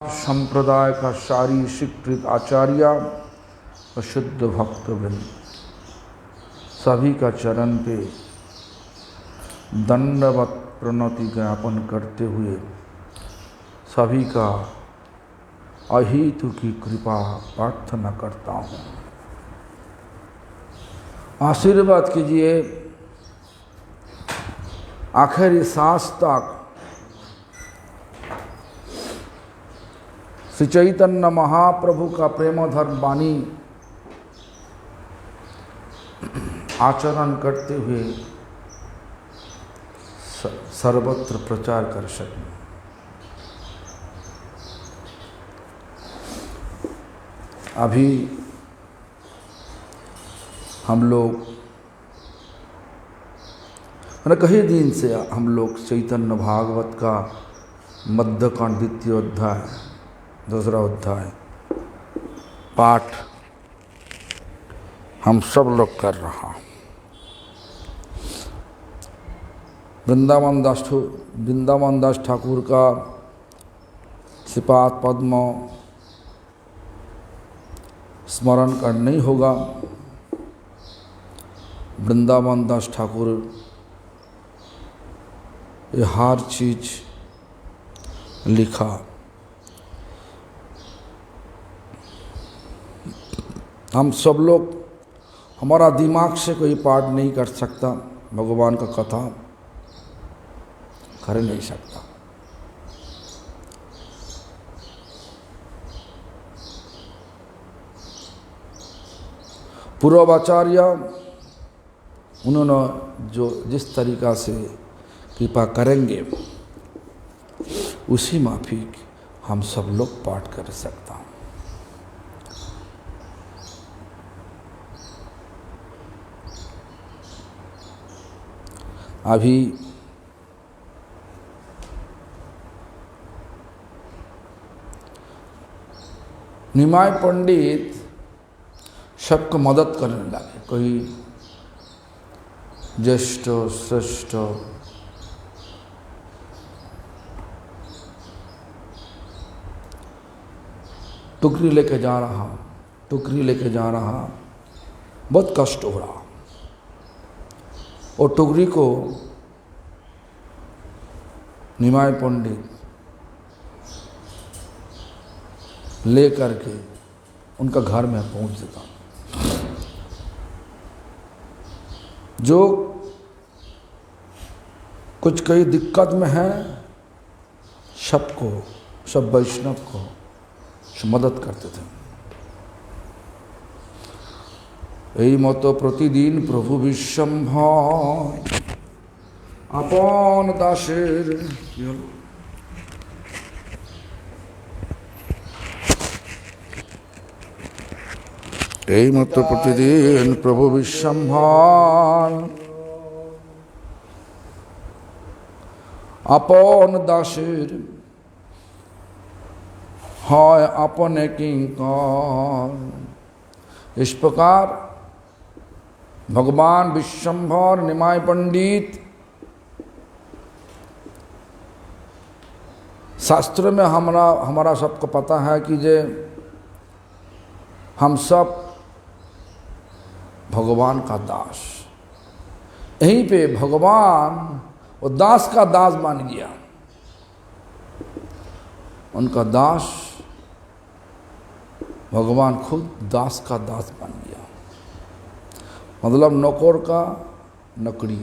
संप्रदाय का सारी स्वीकृत आचार्य और शुद्ध भक्तवृंद सभी का चरण पे दंडवत प्रणति ज्ञापन करते हुए सभी का अहितु की कृपा प्रार्थना करता हूँ। आशीर्वाद कीजिए आखिरी सांस तक श्री चैतन्य महाप्रभु का प्रेमधर्म वाणी आचरण करते हुए सर्वत्र प्रचार कर सकें। अभी हम लोग कई दिन से हम लोग चैतन्य भागवत का मध्यकांड द्वितीय अध्याय दूसरा अध्याय पाठ हम सब लोग कर रहा। वृंदावन दास ठाकुर का श्रीपाद पद्म स्मरण करना ही होगा। वृंदावन दास ठाकुर ये हर चीज लिखा। हम सब लोग हमारा दिमाग से कोई पाठ नहीं कर सकता, भगवान का कथा कर नहीं सकता। पूर्वाचार्य उन्होंने जो जिस तरीका से कृपा करेंगे उसी माफिक हम सब लोग पाठ कर सकता हूँ। अभी निमाय पंडित सबको मदद करने लगे। कोई ज्येष्ठ श्रेष्ठ टुकड़ी लेके जा रहा, बहुत कष्ट हो रहा। और टुकड़ी को निमाय पंडित ले करके उनका घर में पहुंच देता। जो कुछ कई दिक्कत में है सब वैष्णव को मदद करते थे। यही मतो प्रतिदिन प्रभु विश्वम्भर अपन दासेर यही मतो प्रतिदिन प्रभु विश्वम्भर अपन दासेर है अपने किंकर। इस प्रकार भगवान विश्वम्भर निमाय पंडित शास्त्र में हमारा सबको पता है कि जे हम सब भगवान का दास। यहीं पे भगवान वो दास का दास बन गया। उनका दास भगवान खुद दास का दास बन गया। मतलब नौकर का नकड़ी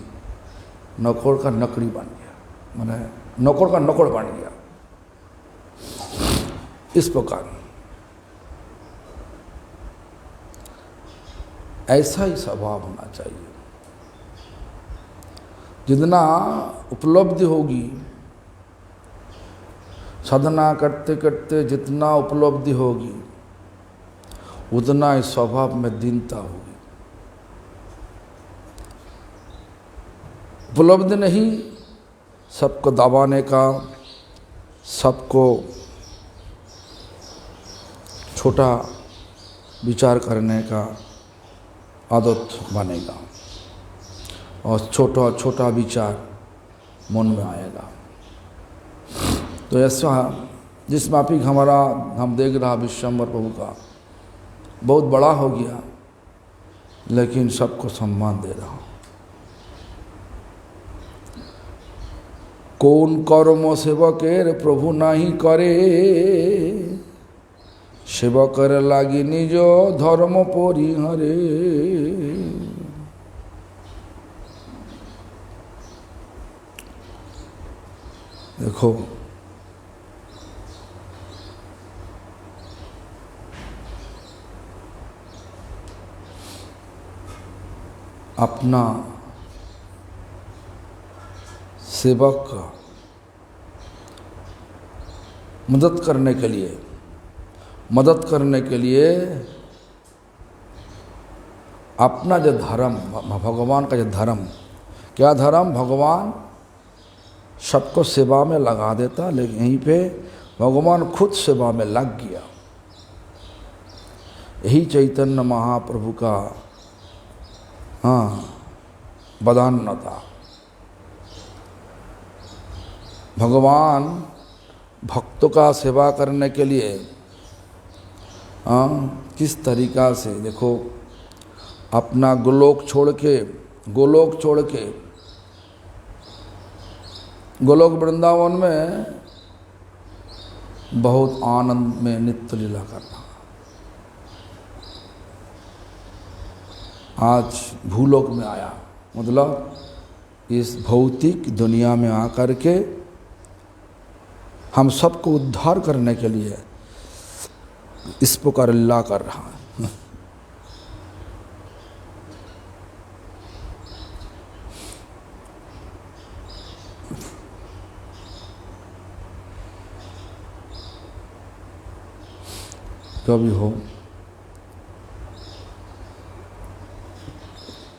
बन गया, माने नौकर का नौकर बन गया। इस प्रकार ऐसा ही स्वभाव होना चाहिए। जितना उपलब्धि होगी साधना करते करते, जितना उपलब्धि होगी उतना ही स्वभाव में दीनता होगी। उपलब्धि नहीं सबको दबाने का, सबको छोटा विचार करने का आदत बनेगा और छोटा छोटा विचार मन में आएगा। तो ऐसा जिस माफिक हमारा हम देख रहा विश्वम्भर प्रभु का बहुत बड़ा हो गया, लेकिन सबको सम्मान दे रहा हूँ। कौन कर्म सेवकेर प्रभु नहीं करे, सेवकर लागी निज धर्म परिहरे। देखो अपना सेवक का मदद करने के लिए अपना जो धर्म, भगवान का जो धर्म, क्या धर्म, भगवान सबको सेवा में लगा देता, लेकिन यहीं पे भगवान खुद सेवा में लग गया। यही चैतन्य महाप्रभु का बदान था। भगवान भक्तों का सेवा करने के लिए किस तरीका से, देखो अपना गोलोक छोड़ के गोलोक वृंदावन में बहुत आनंद में नित्य लीला करना। आज भूलोक में आया, मतलब इस भौतिक दुनिया में आकर के हम सबको उद्धार करने के लिए इस प्रकार लीला कर रहा है। जो भी हो,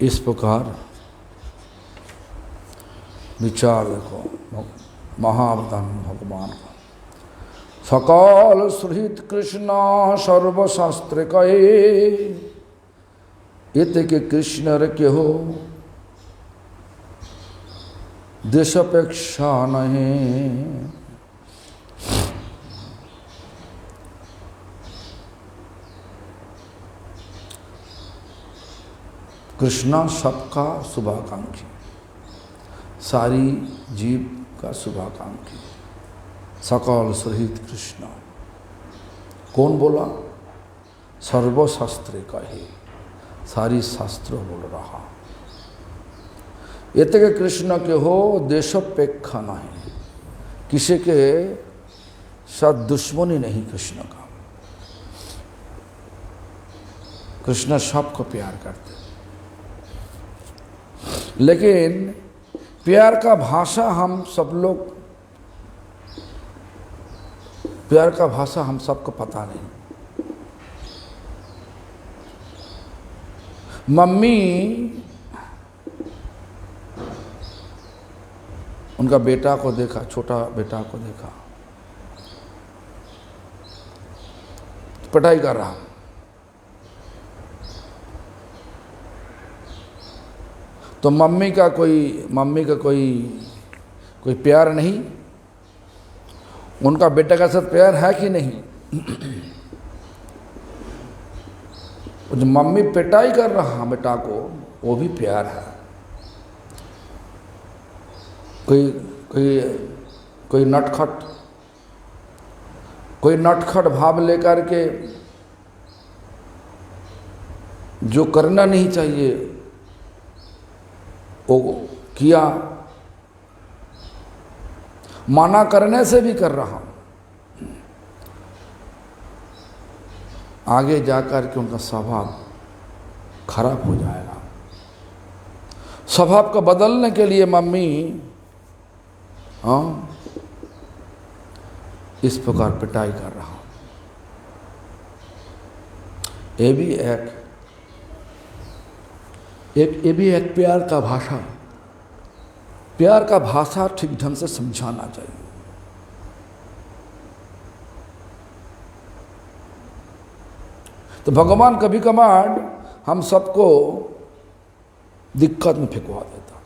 इस प्रकार विचार देखो महावतान भगवान का। सकल सुहृत कृष्ण सर्वशास्त्र कहे, इत के कृष्ण के हो देशपेक्षा नहीं। कृष्णा सबका शुभाकांक्षी, सारी जीव का शुभाकांक्षी। सकल सहित कृष्ण, कौन बोला? सर्वशास्त्र कहे, सारी शास्त्र बोल रहा। ये के कृष्ण के हो देशपेक्षा नहीं, किसी के साथ दुश्मनी नहीं कृष्ण का। कृष्ण सबको प्यार करते, लेकिन प्यार का भाषा हम सब लोग, प्यार का भाषा हम सबको पता नहीं। मम्मी उनका बेटा को देखा, छोटा बेटा को देखा, पढ़ाई कर रहा, तो मम्मी का कोई प्यार नहीं, उनका बेटा का साथ प्यार है कि नहीं? जो मम्मी पिटाई कर रहा बेटा को, वो भी प्यार है। कोई नटखट भाव लेकर के जो करना नहीं चाहिए वो किया, माना करने से भी कर रहा हूं, आगे जाकर के उनका स्वभाव खराब हो जाएगा। स्वभाव को बदलने के लिए मम्मी इस प्रकार पिटाई कर रहा हूं। ये भी एक प्यार का भाषा, प्यार का भाषा ठीक ढंग से समझाना चाहिए। तो भगवान कभी कभार हम सबको दिक्कत में फेंकवा देता।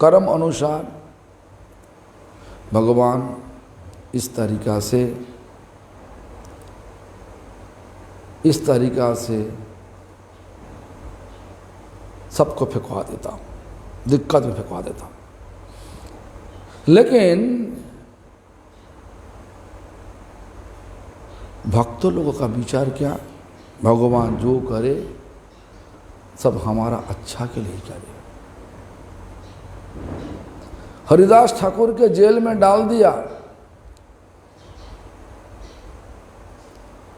कर्म अनुसार भगवान इस तरीका से इस तरीक़ा से सबको फेंकवा देता हूँ, दिक्कत में फेंकवा देता हूँ। लेकिन भक्तों लोगों का विचार क्या, भगवान जो करे सब हमारा अच्छा के लिए करे। हरिदास ठाकुर के जेल में डाल दिया।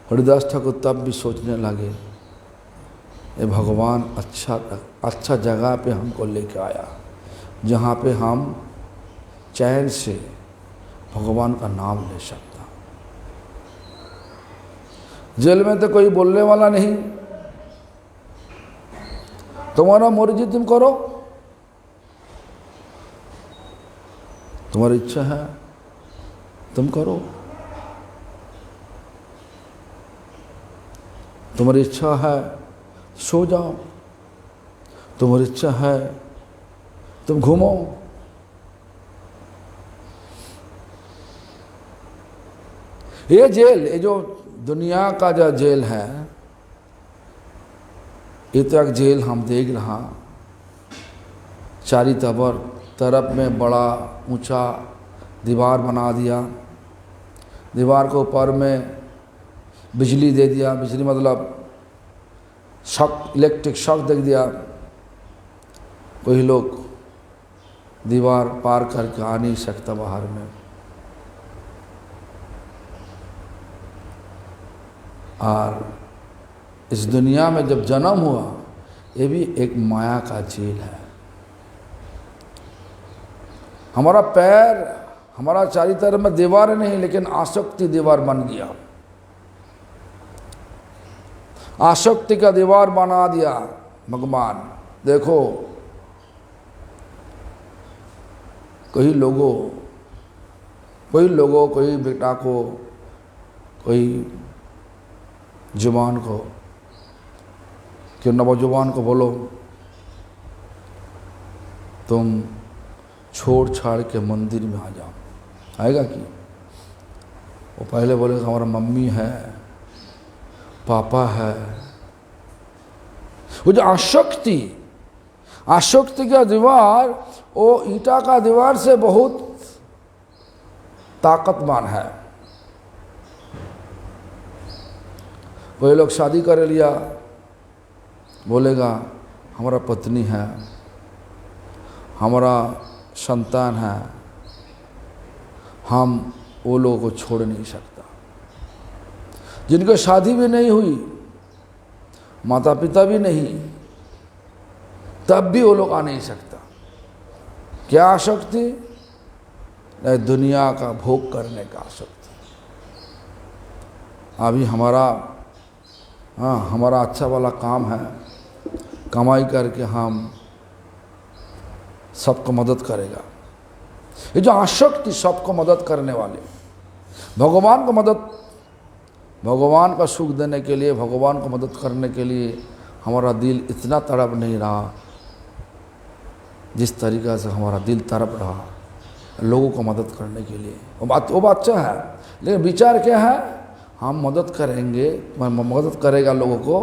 हरिदास ठाकुर तब भी सोचने लगे, ये भगवान अच्छा जगह पे हमको लेके आया, जहाँ पे हम चैन से भगवान का नाम ले सकता। जेल में तो कोई बोलने वाला नहीं, तुम्हारा मर्जी तुम करो, तुम्हारी इच्छा है तुम करो, तुम्हारी इच्छा है सो जाओ, तुम्हारी इच्छा है तुम घूमो। ये जेल, ये जो दुनिया का जो जेल है, ये तो एक जेल हम देख रहा, चारी तरफ में बड़ा ऊंचा दीवार बना दिया, दीवार के ऊपर में बिजली दे दिया, बिजली मतलब शॉक, इलेक्ट्रिक शॉक दे दिया। कोई लोग दीवार पार करके आ नहीं सकता बाहर में। और इस दुनिया में जब जन्म हुआ, ये भी एक माया का जेल है। हमारा पैर, हमारा चारी तरफ में दीवार नहीं, लेकिन आसक्ति दीवार बन गया, आसक्ति का दीवार बना दिया भगवान। देखो कोई लोगों, कोई बेटा को, कोई जुबान को, कि नौजवान को बोलो तुम छोड़ छाड़ के मंदिर में आ जाओ, आएगा कि? वो पहले बोलेगा हमारा मम्मी है, पापा है। वो जो आसक्ति का दीवार, वो ईटा का दीवार से बहुत ताकतवान है। कोई लोग शादी कर लिया, बोलेगा हमारा पत्नी है, हमारा संतान है, हम वो लोगों को छोड़ नहीं सकता। जिनकी शादी भी नहीं हुई, माता पिता भी नहीं, तब भी वो लोग आ नहीं सकता। क्या आसक्ति? नहीं, दुनिया का भोग करने का आसक्ति। अभी हमारा अच्छा वाला काम है, कमाई करके हम सबको मदद करेगा। ये जो आसक्ति सबको मदद करने वाले, भगवान का सुख देने के लिए, भगवान को मदद करने के लिए हमारा दिल इतना तड़प नहीं रहा जिस तरीक़ा से हमारा दिल तड़प रहा लोगों को मदद करने के लिए। वो बात अच्छा है, लेकिन विचार क्या है? हम मदद करेंगे, मदद करेगा लोगों को,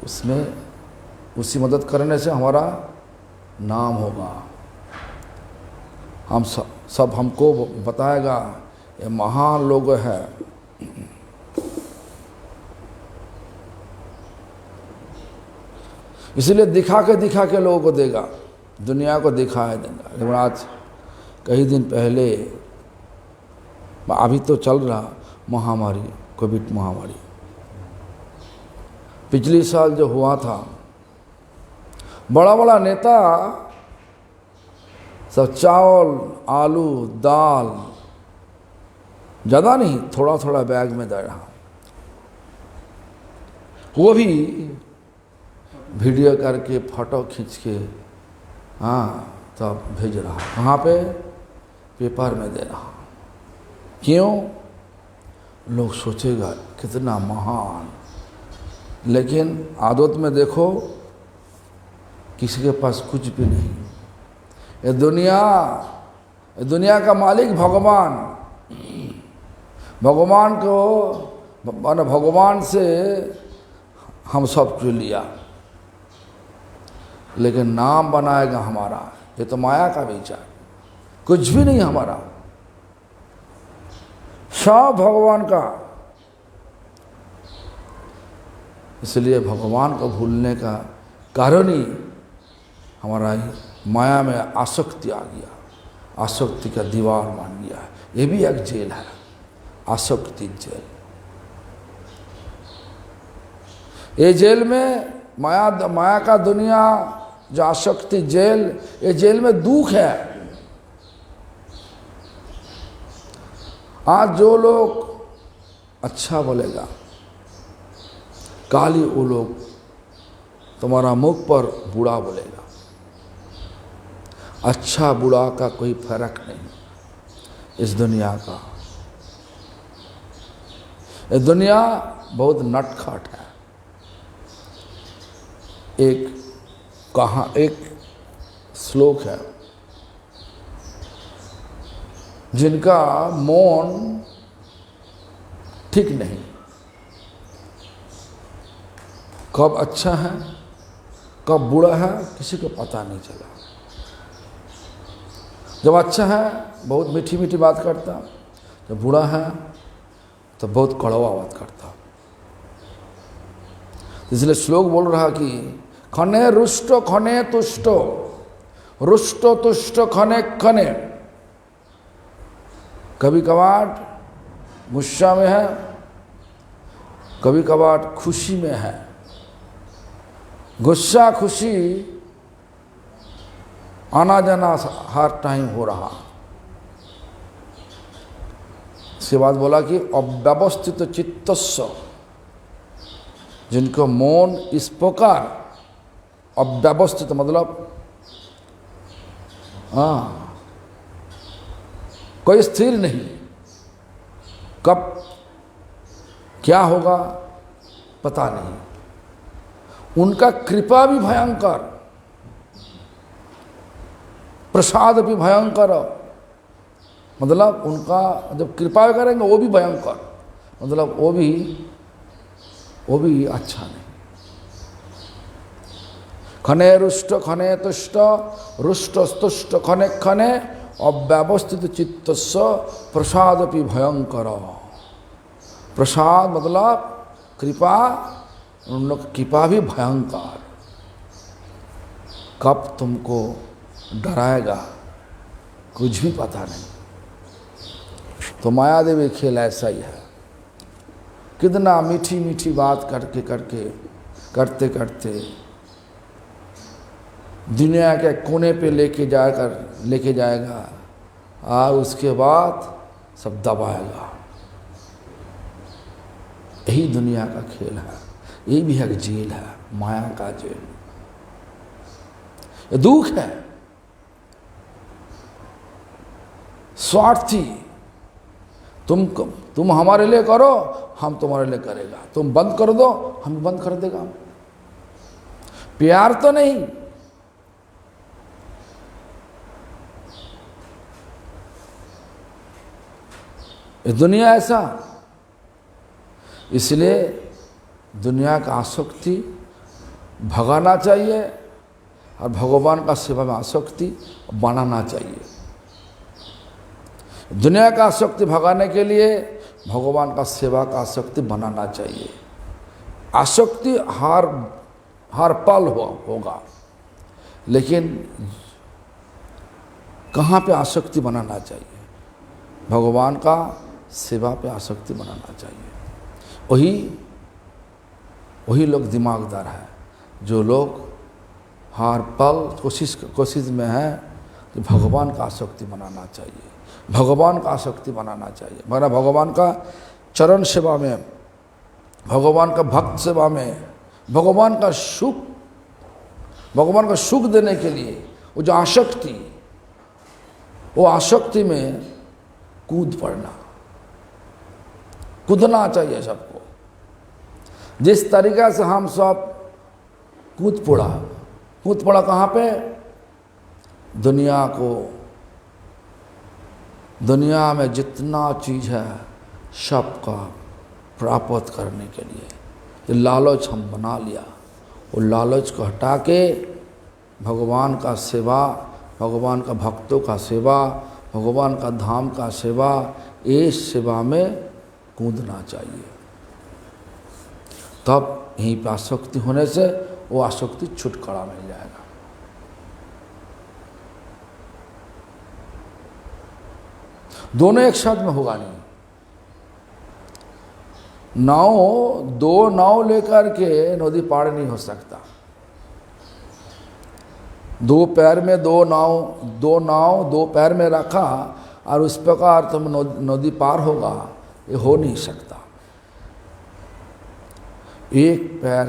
उसमें उसी मदद करने से हमारा नाम होगा। हम सब हमको बताएगा ये महान लोग हैं। इसलिए दिखा के लोगों को देगा, दुनिया को दिखाया देगा। लेकिन आज कई दिन पहले, अभी तो चल रहा महामारी, कोविड महामारी, पिछले साल जो हुआ था, बड़ा बड़ा नेता सब चावल, आलू, दाल, ज़्यादा नहीं, थोड़ा थोड़ा बैग में दे रहा, वो भी वीडियो करके फोटो खींच के तब भेज रहा। कहाँ पे? पेपर में दे रहा। क्यों? लोग सोचेगा कितना महान। लेकिन आदत में देखो, किसी के पास कुछ भी नहीं। ये दुनिया का मालिक भगवान को माने भगवान से हम सब चुन लिया, लेकिन नाम बनाएगा हमारा, ये तो माया का विचार, कुछ भी नहीं हमारा, सब भगवान का। इसलिए भगवान को भूलने का कारण ही हमारा माया में आसक्ति आ गया, आसक्ति का दीवार मान गया है। ये भी एक जेल है, आसक्ति जेल। ये जेल में माया का दुनिया, जो आसक्ति जेल, ये जेल में दुख है। आज जो लोग अच्छा बोलेगा, काली वो लोग तुम्हारा मुख पर बुरा बोलेगा। अच्छा बुरा का कोई फर्क नहीं इस दुनिया का। ये दुनिया बहुत नटखट है। एक श्लोक है, जिनका मौन ठीक नहीं, कब अच्छा है कब बुरा है किसी को पता नहीं चला। जब अच्छा है बहुत मीठी मीठी बात करता, जब बुरा है तो बहुत कड़वा बात करता। इसलिए श्लोक बोल रहा कि खने रुष्टो खने तुष्टो, रुष्टो तुष्टो खने खने। कभी कभार गुस्सा में है, कभी कभार खुशी में है। गुस्सा खुशी आना जाना हर टाइम हो रहा। इसके बाद बोला कि अव्यवस्थित चित्तस्व, जिनको मौन इस प्रकार अव्यवस्थित मतलब कोई स्थिर नहीं, कब क्या होगा पता नहीं। उनका कृपा भी भयंकर, प्रसाद भी भयंकर। मतलब उनका जब कृपा करेंगे वो भी भयंकर, मतलब वो भी अच्छा नहीं। खने रुष्ट खने तुष्ट, रुष्ट स्तुष्ट खने खने, अव्यवस्थित चित्तस्व प्रसाद भी भयंकर। प्रसाद मतलब कृपा, उन लोग कृपा भी भयंकर। कब तुमको डराएगा कुछ भी पता नहीं। तो माया देवी खेल ऐसा ही है। कितना मीठी मीठी बात करते करते दुनिया के कोने पे लेके जाएगा और उसके बाद सब दबाएगा। यही दुनिया का खेल है। ये भी एक जेल है, माया का जेल। ये दुख है। स्वार्थी, तुम हमारे लिए करो, हम तुम्हारे लिए करेगा। तुम बंद कर दो, हम बंद कर देगा। प्यार तो नहीं। ये दुनिया ऐसा। इसलिए दुनिया का आसक्ति भगाना चाहिए और भगवान का सेवा में आसक्ति बनाना चाहिए। दुनिया का आसक्ति भगाने के लिए भगवान का सेवा का आसक्ति बनाना चाहिए। आसक्ति हर पल होगा, लेकिन कहाँ पे आसक्ति बनाना चाहिए? भगवान का सेवा पे आसक्ति बनाना चाहिए। वही लोग दिमागदार है, जो लोग हर पल कोशिश में है कि भगवान का आसक्ति बनाना चाहिए, भगवान का आसक्ति बनाना चाहिए। मगर भगवान का चरण सेवा में, भगवान का भक्त सेवा में, भगवान का सुख देने के लिए वो जो आसक्ति, वो आसक्ति में कूदना चाहिए सबको। जिस तरीका से हम सब कूद पड़ा कहाँ पे? दुनिया में जितना चीज़ है सबका प्राप्त करने के लिए। तो लालच हम बना लिया, वो लालच को हटा के भगवान का सेवा, भगवान का भक्तों का सेवा, भगवान का धाम का सेवा, इस सेवा में कूदना चाहिए। तब यहीं पर आसक्ति होने से वो आसक्ति छुटकारा मिल जाएगा। दोनों एक साथ में होगा नहीं। दो नाव लेकर के नदी पार नहीं हो सकता। दो पैर में दो नाव दो पैर में रखा और उस प्रकार तुम नदी पार होगा, ये हो नहीं सकता। एक पैर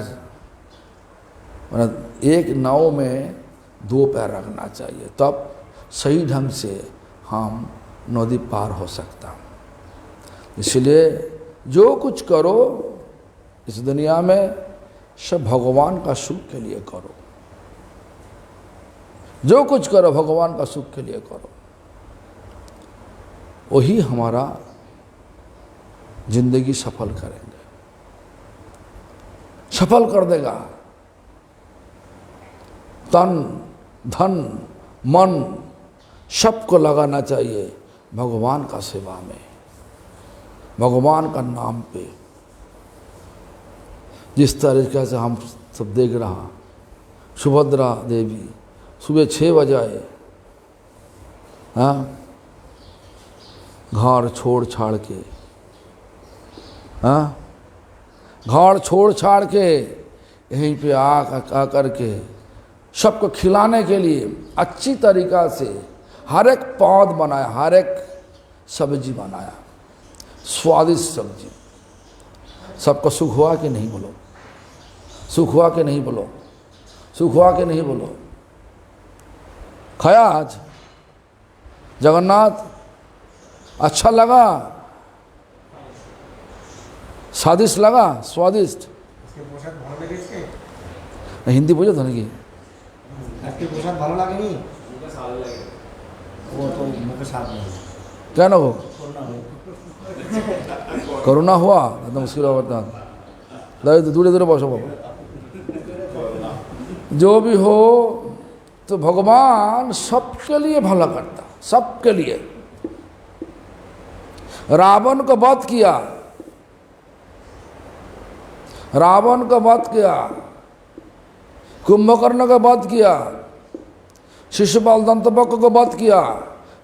मतलब एक नाव में दो पैर रखना चाहिए, तब सही ढंग से हम नदी पार हो सकता। इसलिए जो कुछ करो इस दुनिया में सब भगवान का सुख के लिए करो। जो कुछ करो भगवान का सुख के लिए करो, वही हमारा जिंदगी सफल करेंगे, सफल कर देगा। तन धन मन सबको लगाना चाहिए भगवान का सेवा में, भगवान का नाम पे। जिस तरीके से हम सब देख रहा, सुभद्रा देवी सुबह 6 बजे घर छोड़ छाड़ के घर छोड़ छाड़ के यहीं पे आ करके सबको खिलाने के लिए अच्छी तरीक़ा से हर एक पौध बनाया, हर एक सब्जी बनाया, स्वादिष्ट सब्जी। सबको सुख हुआ कि नहीं बोलो, सुख हुआ कि नहीं बोलो, सुख हुआ कि नहीं बोलो। खाया आज जगन्नाथ, अच्छा लगा, स्वादिष्ट लगा, स्वादिष्ट। हिंदी बोझो तो नहीं क्या ना हो, करुणा हुआ एकदम मुश्किल होता। दूरे दूरे बसो बाबा। जो भी हो तो भगवान सबके लिए भला करता, सबके लिए। रावण को वध किया, रावण को वध किया, कुंभकर्ण को वध किया, शिशुपाल दंतवक्र को वध किया,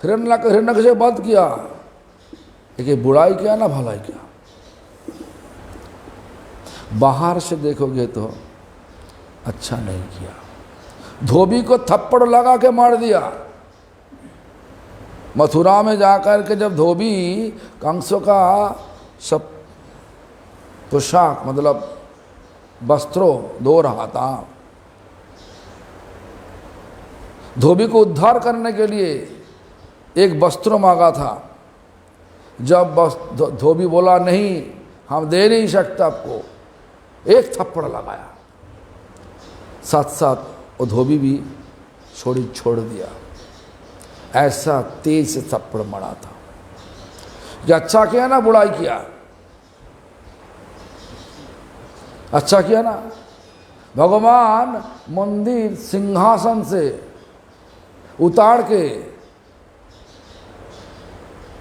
हिरण्यकश्यप से वध किया। लेकिन बुराई किया ना भलाई किया। बाहर से देखोगे तो अच्छा नहीं किया। धोबी को थप्पड़ लगा के मार दिया। मथुरा में जाकर के जब धोबी कंसों का सब पोशाक मतलब वस्त्रों धो रहा था, धोबी को उद्धार करने के लिए एक वस्त्र मांगा था। जब धोबी बोला नहीं हम दे नहीं सकते आपको, एक थप्पड़ लगाया, साथ साथ वो धोबी भी छोड़ दिया। ऐसा तेज से थप्पड़ मारा था कि अच्छा किया ना बुराई किया, अच्छा किया ना। भगवान मंदिर सिंहासन से उतार के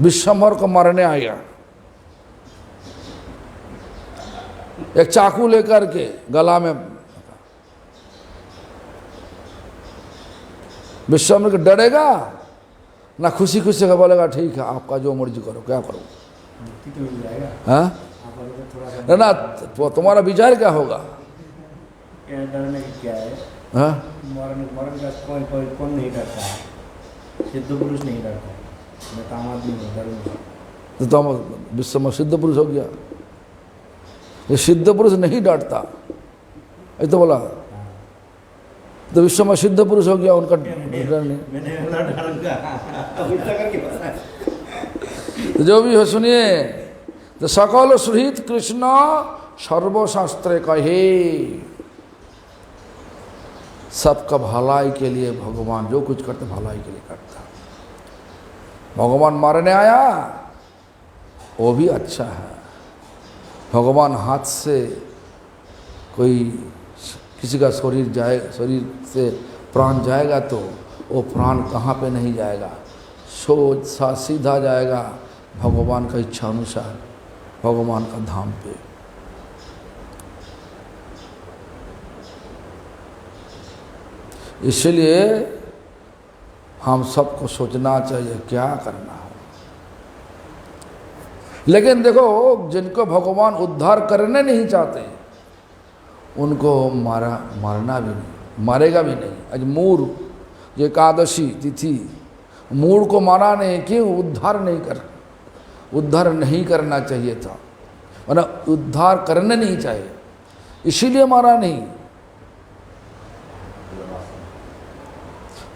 विश्वम्भर को मारने आया, एक चाकू लेकर के गला में। विश्वम्भर डरेगा ना, खुशी खुशी का बोलेगा ठीक है आपका जो मर्जी करो, क्या करो। हाँ ना, तुम्हारा विचार क्या होगा? डरने की क्या है? हाँ मरण का कौन नहीं डरता है? सिद्ध पुरुष नहीं डरता है, मैं काम आदमी हूँ, डरूंगा। तो तुम विश्व में सिद्ध पुरुष हो गया। ये सिद्ध पुरुष नहीं डरता, ये तो बोला। तो विश्व में सिद्ध पुरुष हो गया, उनका डर नहीं। तो जो भी हो सुनिए, तो सकल सुहृत कृष्ण सर्वशास्त्र कहे। सबका भलाई के लिए भगवान जो कुछ करते भलाई के लिए करता। भगवान मारने आया वो भी अच्छा है, भगवान हाथ से कोई किसी का शरीर से प्राण जाएगा तो वो प्राण कहाँ पे नहीं जाएगा, सीधा जाएगा भगवान का इच्छा अनुसार भगवान का धाम पे। इसलिए हम सबको सोचना चाहिए क्या करना है। लेकिन देखो, जिनको भगवान उद्धार करने नहीं चाहते उनको मारना भी नहीं, मारेगा भी नहीं। आज मूढ़ जो एकादशी तिथि, मूढ़ को मारा नहीं, क्यों? उद्धार नहीं करना चाहिए था, मतलब उद्धार करने नहीं चाहिए, इसीलिए मारा नहीं।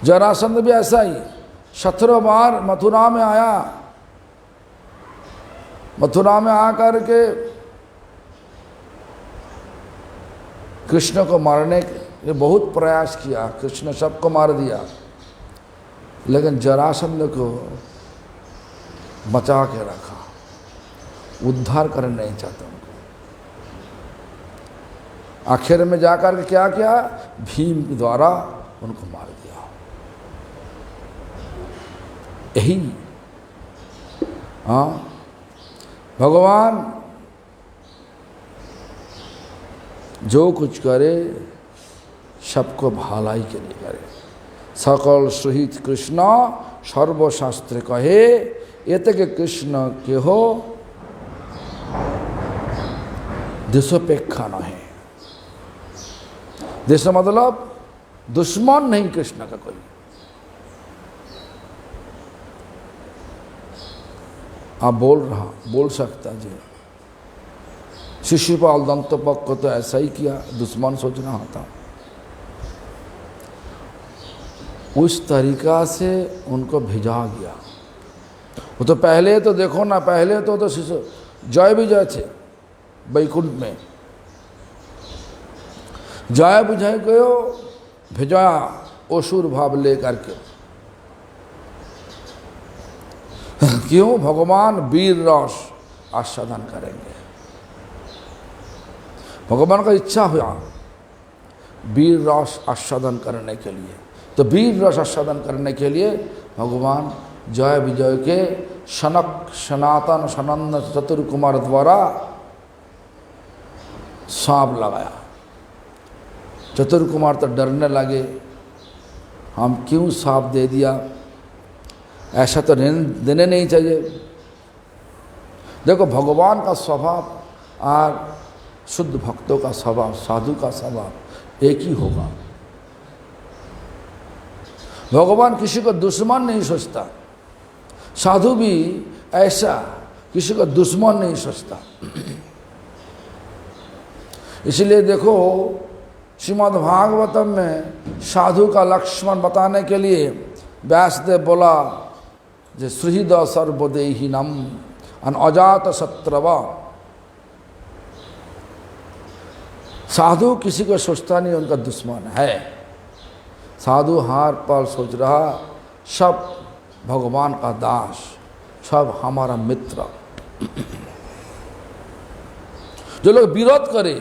जरासंध भी ऐसा ही 17 बार मथुरा में आया, मथुरा में आकर के कृष्ण को मारने के बहुत प्रयास किया, कृष्ण सबको मार दिया, लेकिन जरासंध को बचा के रखा, उद्धार करना नहीं चाहता उनको। आखिर में जाकर के क्या किया? भीम के द्वारा उनको मार दिया। यही हाँ, भगवान जो कुछ करे सबको भलाई के लिए करे। सकल सुहित कृष्ण सर्वशास्त्र कहे, एत के कृष्ण के हो देशोपेक्षा न है। देश मतलब दुश्मन नहीं कृष्ण का कोई। आप बोल सकता जी, शिशुपाल दंतोपक को तो ऐसा ही किया, दुश्मन सोचना होता। उस तरीका से उनको भेजा गया। वो तो पहले तो देखो ना, पहले तो शिशु जय विजय थे वैकुंठ में, जय विजय को भेजा असुर भाव लेकर के। क्यों? भगवान वीर रस आस्वादन करेंगे। भगवान का इच्छा हुआ वीर रस आस्वादन करने के लिए, तो वीर रस आस्वादन करने के लिए भगवान जय विजय के सनक सनातन सनंद चतुर्कुमार द्वारा सांप लगाया। चतुर्कुमार तो डरने लगे, हम क्यों सांप दे दिया, ऐसा तो देने नहीं चाहिए। देखो, भगवान का स्वभाव और शुद्ध भक्तों का स्वभाव, साधु का स्वभाव एक ही होगा। भगवान किसी को दुश्मन नहीं सोचता, साधु भी ऐसा किसी को दुश्मन नहीं सोचता। इसलिए देखो, श्रीमद् भागवतम में साधु का लक्ष्मण बताने के लिए व्यासदेव बोला जे सुहृद सर्वदेहिनम अन अजात शत्रवा। साधु किसी को सोचता नहीं उनका दुश्मन है। साधु हार पर सोच रहा सब भगवान का दास, सब हमारा मित्र। जो लोग विरोध करे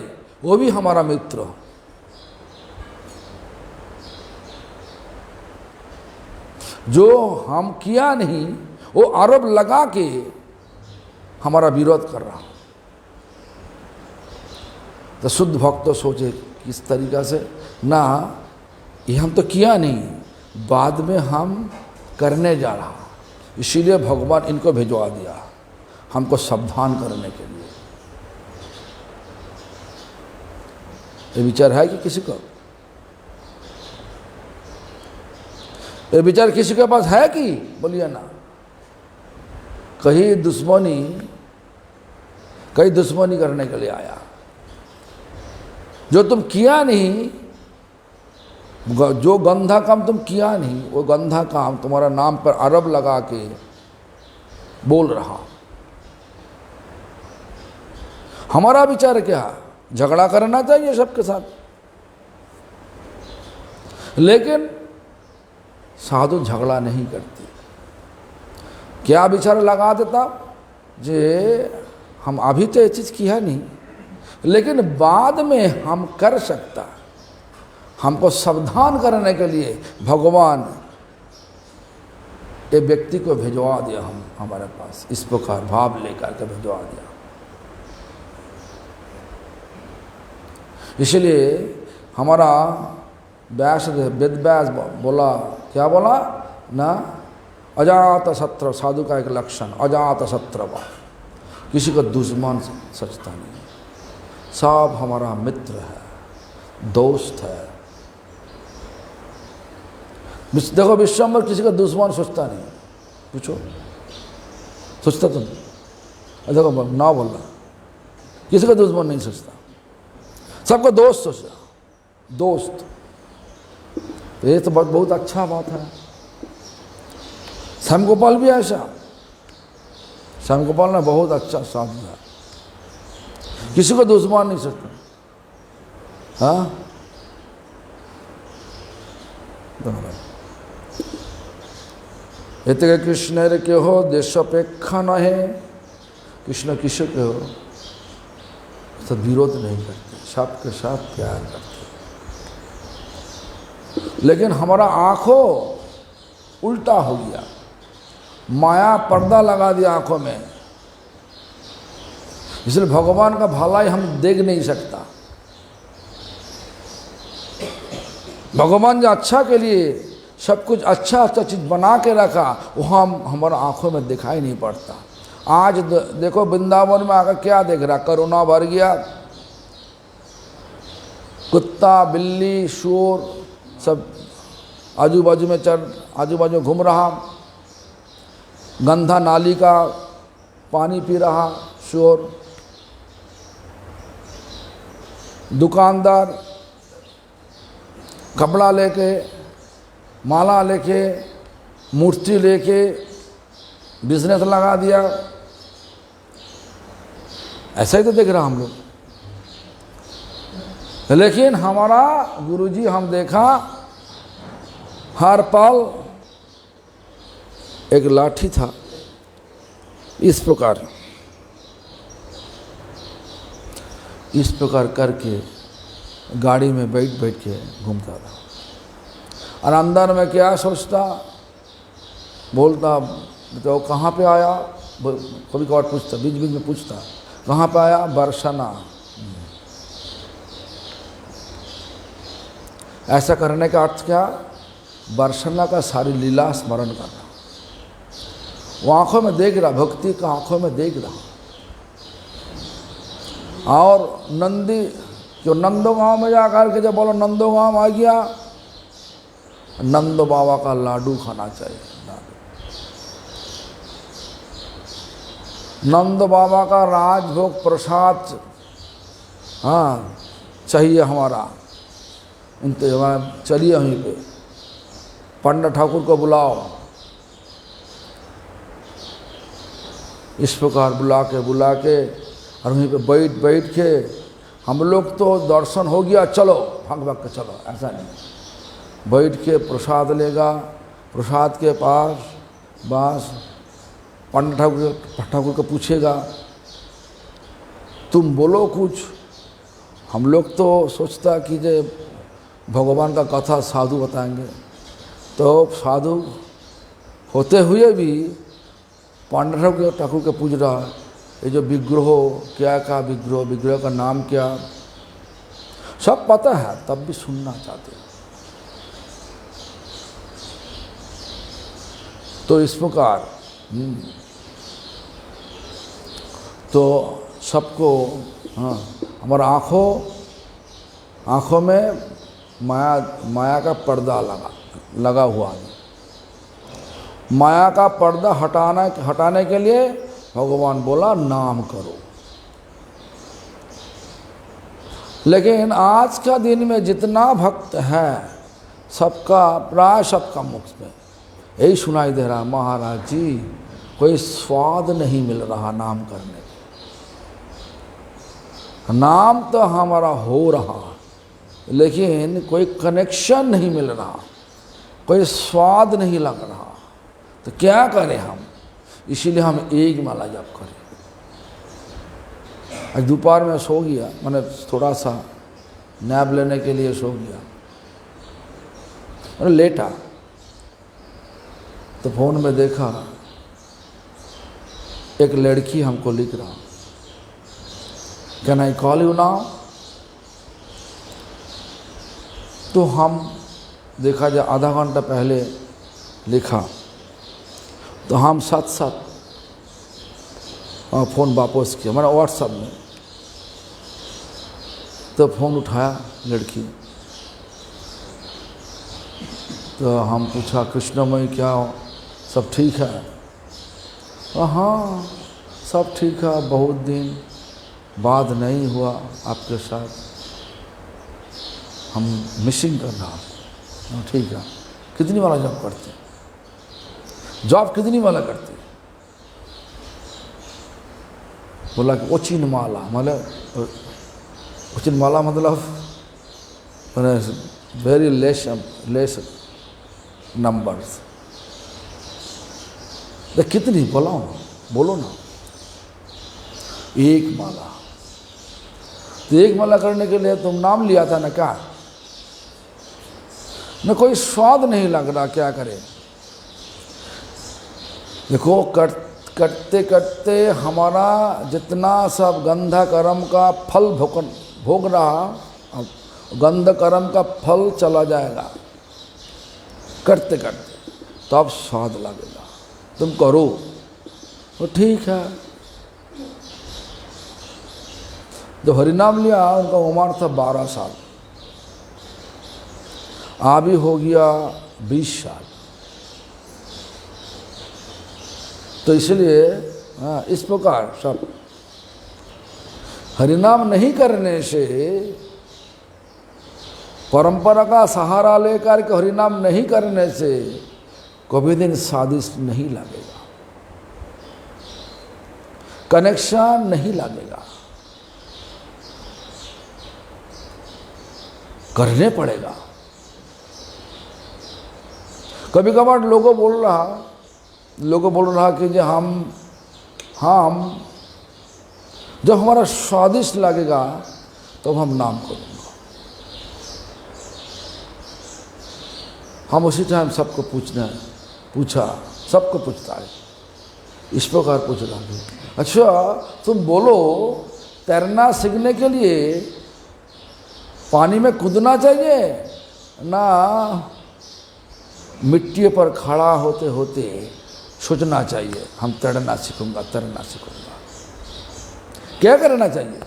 वो भी हमारा मित्र। जो हम किया नहीं वो आरोप लगा के हमारा विरोध कर रहा। तो शुद्ध भक्त तो सोचे किस तरीका से, ना ये हम तो किया नहीं, बाद में हम करने जा रहा, इसीलिए भगवान इनको भिजवा दिया हमको सावधान करने के लिए। ये विचार है कि किसी को? ये विचार किसी के पास है कि? बोलिए ना। कहीं दुश्मनी करने के लिए आया। जो तुम किया नहीं, जो गंधा काम तुम किया नहीं, वो गंधा काम तुम्हारा नाम पर आरोप लगा के बोल रहा। हमारा विचार क्या? झगड़ा करना चाहिए सबके साथ, लेकिन साधु झगड़ा नहीं करती। क्या विचार लगा देता जे हम अभी तो ये चीज़ किया नहीं, लेकिन बाद में हम कर सकता। हमको सावधान करने के लिए भगवान एक व्यक्ति को भिजवा दिया हमारे पास, इस प्रकार भाव लेकर के भिजवा दिया। इसलिए हमारा वेद व्यास बोला, क्या बोला ना, अजात शत्रु, साधु का एक लक्षण अजात शत्रु, किसी का दुश्मन सोचता नहीं, सब हमारा मित्र है, दोस्त है। देखो विश्वम्बर किसी का दुश्मन सोचता नहीं, पूछो सोचता तुम? देखो ना बोल रहा, किसी का दुश्मन नहीं सोचता, सबका दोस्त सोचता, दोस्त। तो ये तो बहुत अच्छा बात है। श्याम गोपाल भी ऐसा, श्याम गोपाल ने बहुत अच्छा साधु है, किसी को दुश्मन नहीं सोचता। हाँ, इतने कृष्ण के हो देशापेक्षा न है, कृष्ण किसी के हो तो विरोध नहीं करते, सबके साथ प्यार करते। लेकिन हमारा आंखों उल्टा हो गया, माया पर्दा लगा दिया आंखों में, इसलिए भगवान का भलाई हम देख नहीं सकता। भगवान जो अच्छा के लिए सब कुछ अच्छा चीज बना के रखा, वो हमारा आंखों में दिखाई नहीं पड़ता। आज देखो वृंदावन में आकर क्या देख रहा, कोरोना भर गया, कुत्ता बिल्ली शोर सब आजू बाजू में घूम रहा, गंदा नाली का पानी पी रहा शोर, दुकानदार कपड़ा लेके, माला लेके, मूर्ति लेके बिजनेस लगा दिया। ऐसा ही तो देख रहा हम लोग। लेकिन हमारा गुरुजी हम देखा हर पल एक लाठी था, इस प्रकार करके गाड़ी में बैठ के घूमता था। और अंदर में क्या सोचता, बोलता तो कहाँ पे आया, कभी कभार पूछता, बीच में पूछता कहाँ पे आया, बरसाना। ऐसा करने का अर्थ क्या, बरसाना का सारी लीला स्मरण करना। वो आंखों में देख रहा, भक्ति का आंखों में देख रहा। और नंदी जो नंदो गांव में जाकर के जब बोलो नंदो गांव आ गया, नंदो बाबा का लाडू खाना चाहिए। नंद बाबा का राजभोग प्रसाद हाँ चाहिए हमारा। इंतजाम चलिए वहीं पे, पंडित ठाकुर को बुलाओ। इस प्रकार बुला के और वहीं पे बैठ के हम लोग तो दर्शन हो गया, चलो भाग के चलो, ऐसा नहीं। बैठ के प्रसाद लेगा, प्रसाद के पास बस पंडित ठाकुर को पूछेगा तुम बोलो कुछ। हम लोग तो सोचता कि जे भगवान का कथा साधु बताएंगे, तो साधु होते हुए भी पंडित ठाकुर के पूछ रहा, ये जो विग्रह क्या विग्रह का नाम क्या, सब पता है तब भी सुनना चाहते हैं। तो इस प्रकार तो सबको हाँ, हमारा आँखों में माया का पर्दा लगा हुआ है। माया का पर्दा हटाने के लिए भगवान बोला नाम करो। लेकिन आज का दिन में जितना भक्त है सबका प्राय सबका मुख में यही सुनाई दे रहा, महाराज जी कोई स्वाद नहीं मिल रहा नाम करने का। नाम तो हमारा हो रहा लेकिन कोई कनेक्शन नहीं मिल रहा, कोई स्वाद नहीं लग रहा। तो क्या करें हम, इसीलिए हम एक माला जप करें। आज दोपहर में सो गया, मैंने थोड़ा सा नैप लेने के लिए सो गया, मैंने लेटा तो फ़ोन में देखा एक लड़की हमको लिख रहा, can I call you now. तो हम देखा जाए आधा घंटा पहले लिखा, तो हम साथ साथ फ़ोन वापस किया, मैंने व्हाट्सएप में। तो फ़ोन उठाया लड़की, तो हम पूछा कृष्णमयी क्या सब ठीक है? हाँ सब ठीक है, बहुत दिन बाद नहीं हुआ आपके साथ, हम मिसिंग कर रहा। ठीक है, कितनी वाला जॉब करते? जॉब कितनी वाला करते? बोला कि ओचिन माला, मतलब ओचिन माला मतलब वेरी लेस नंबर्स। तो कितनी बोलो ना। एक माला। तो एक माला करने के लिए तुम नाम लिया था ना, क्या न कोई स्वाद नहीं लग रहा, क्या करे। देखो करते करते हमारा जितना सब गंधा कर्म का फल भोग रहा, गंध कर्म का फल चला जाएगा करते करते, तब स्वाद लगेगा। तुम करो तो ठीक है। जो हरिनाम लिया उनका उम्र था 12 साल, अभी हो गया 20 साल। तो इसलिए इस प्रकार सब हरिनाम नहीं करने से, परंपरा का सहारा लेकर के हरिनाम नहीं करने से कभी दिन स्वादिष्ट नहीं लगेगा, कनेक्शन नहीं लगेगा, करने पड़ेगा। कभी कभार लोगों बोल रहा कि जो हम जब हमारा स्वादिष्ट लगेगा तो हम नाम करेंगे। हम उसी टाइम सबको पूछा, सबको पूछता है, इस प्रकार पूछ रहा है, अच्छा तुम बोलो तैरना सीखने के लिए पानी में कूदना चाहिए ना मिट्टी पर खड़ा होते होते सोचना चाहिए हम तैरना सीखूंगा। क्या करना चाहिए?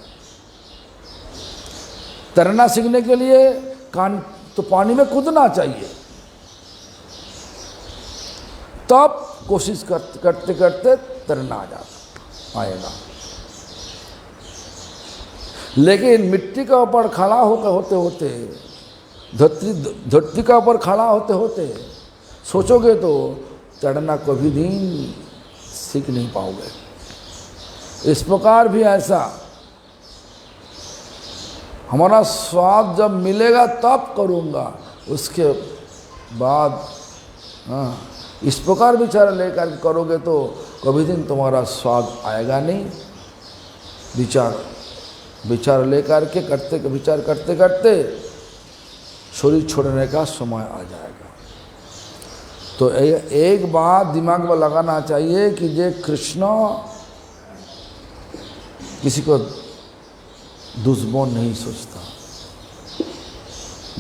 तैरना सीखने के लिए तो पानी में कूदना चाहिए, तब कोशिश करते करते तैरना आएगा। लेकिन मिट्टी का ऊपर खड़ा होते होते, धरती का ऊपर खड़ा होते होते सोचोगे तो तैरना कभी दिन सीख नहीं पाओगे। इस प्रकार भी ऐसा हमारा स्वाद जब मिलेगा तब करूँगा, उसके बाद इस प्रकार विचार लेकर करोगे तो कभी दिन तुम्हारा स्वाद आएगा नहीं। विचार लेकर के विचार करते करते शरीर छोड़ने का समय आ जाएगा। तो एक बात दिमाग में लगाना चाहिए कि जे कृष्ण किसी को दुश्मन नहीं सोचता।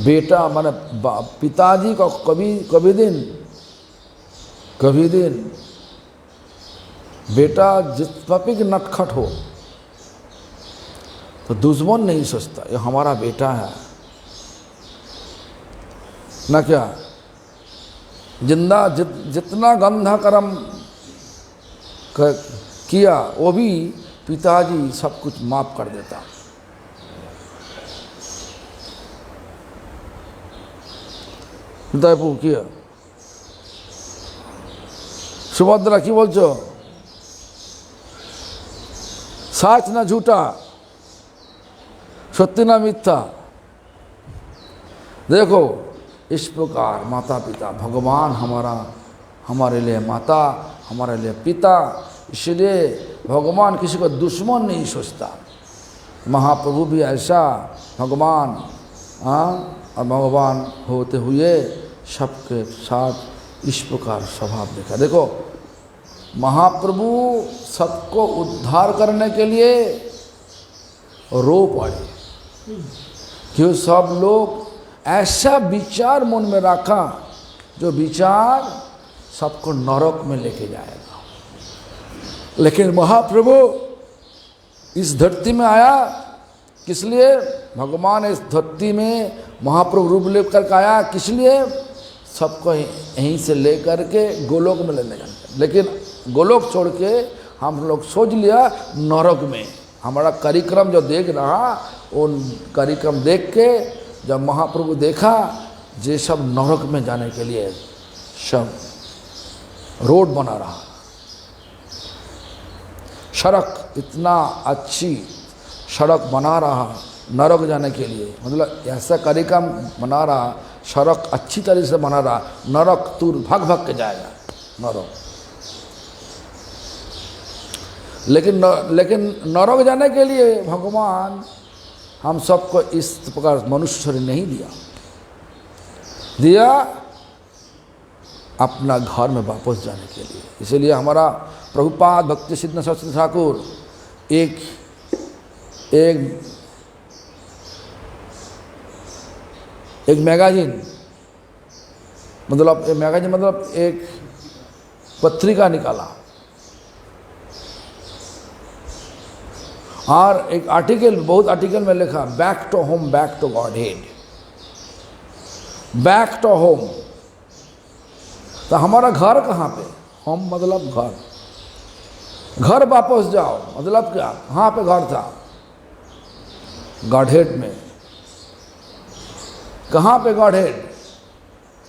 बेटा माने पिताजी का कभी दिन बेटा जितना भी नटखट हो तो दुश्मन नहीं सोचता, ये हमारा बेटा है ना। क्या जितना गंधा कर्म किया वो भी पिताजी सब कुछ माफ कर देता। पिताजी किया सुभद्रा की बोलছো सच ना झूठा, सत्य ना मिथ्या। देखो इस प्रकार माता पिता भगवान हमारे लिए माता, हमारे लिए पिता, इसलिए भगवान किसी को दुश्मन नहीं सोचता। महाप्रभु भी ऐसा भगवान, और भगवान होते हुए सबके साथ इस प्रकार स्वभाव देखा। देखो महाप्रभु सबको उद्धार करने के लिए रो पड़े, क्यों सब लोग ऐसा विचार मन में रखा जो विचार सबको नरक में लेके जाएगा। लेकिन महाप्रभु इस धरती में आया किस लिए? भगवान इस धरती में महाप्रभु रूप लेकर के आया किस लिए? सबको यहीं से लेकर के गोलोक में लेने जाना। लेकिन गोलोक छोड़ के हम लोग सोच लिया नरक में। हमारा कार्यक्रम जो देख रहा वो कार्यक्रम देख के जब महाप्रभु देखा ये सब नरक में जाने के लिए सब रोड बना रहा, सड़क इतना अच्छी सड़क बना रहा नरक जाने के लिए, मतलब ऐसा कार्यक्रम बना रहा, सड़क अच्छी तरह से बना रहा, नरक तू भाग भाग के जाएगा नरक। लेकिन नरक जाने के लिए भगवान हम सबको इस प्रकार मनुष्य शरीर नहीं दिया अपना घर में वापस जाने के लिए। इसलिए हमारा प्रभुपाद भक्ति सिद्धांत सरस्वती ठाकुर एक मैगजीन मतलब एक पत्रिका निकाला और एक आर्टिकल, बहुत आर्टिकल में लिखा back to home, back to Godhead, back to home. तो हमारा घर कहाँ पे? होम मतलब घर, घर वापस जाओ मतलब क्या? कहाँ पे घर था? गॉडहेड में। कहाँ पे गॉडहेड?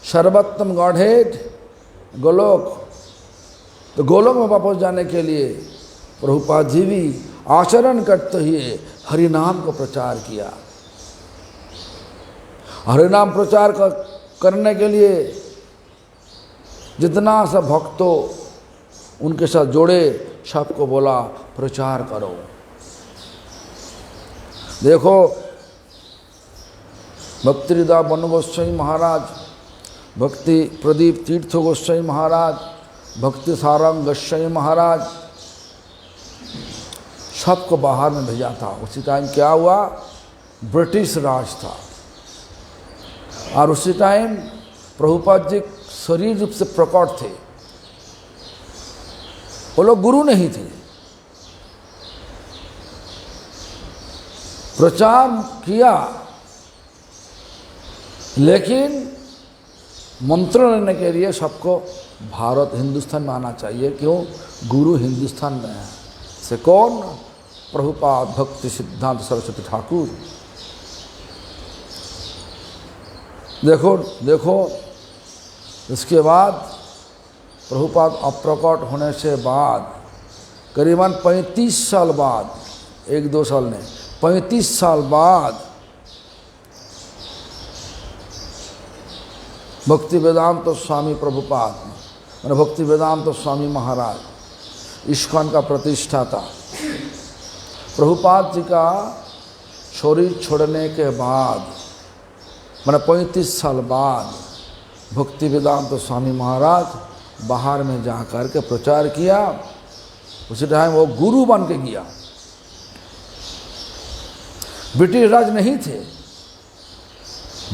सर्वोत्तम गॉडहेड गोलोक। तो गोलोक में वापस जाने के लिए प्रभुपाद जी भी आचरण करते हुए हरिनाम को प्रचार किया। हरिनाम प्रचार करने के लिए जितना सा भक्तों उनके साथ जोड़े सबको बोला प्रचार करो। देखो भक्ति हृदय बन गोस्वामी महाराज, भक्ति प्रदीप तीर्थ गोस्वामी महाराज, भक्ति सारंग गोस्वामी महाराज सबको बाहर में भेजा था। उसी टाइम क्या हुआ? ब्रिटिश राज था और उसी टाइम प्रभुपाद जी शरीर रूप से प्रकट थे। वो लोग गुरु नहीं थे, प्रचार किया लेकिन मंत्र लेने के लिए सबको भारत हिंदुस्तान में आना चाहिए। क्यों? गुरु हिंदुस्तान में है। से कौन? प्रभुपाद भक्ति सिद्धांत सरस्वती ठाकुर। देखो इसके बाद प्रभुपाद अप्रकट होने से बाद करीबन 35 साल बाद, 1-2 साल नहीं 35 साल बाद भक्ति वेदांत स्वामी प्रभुपाद मैंने भक्ति वेदांत स्वामी महाराज इस्कॉन का प्रतिष्ठाता प्रभुपाद जी का शरीर छोड़ने के बाद मैंने 35 साल बाद भक्ति वेदांत स्वामी महाराज बाहर में जा कर के प्रचार किया। उसी टाइम वो गुरु बन के गया। ब्रिटिश राज नहीं थे,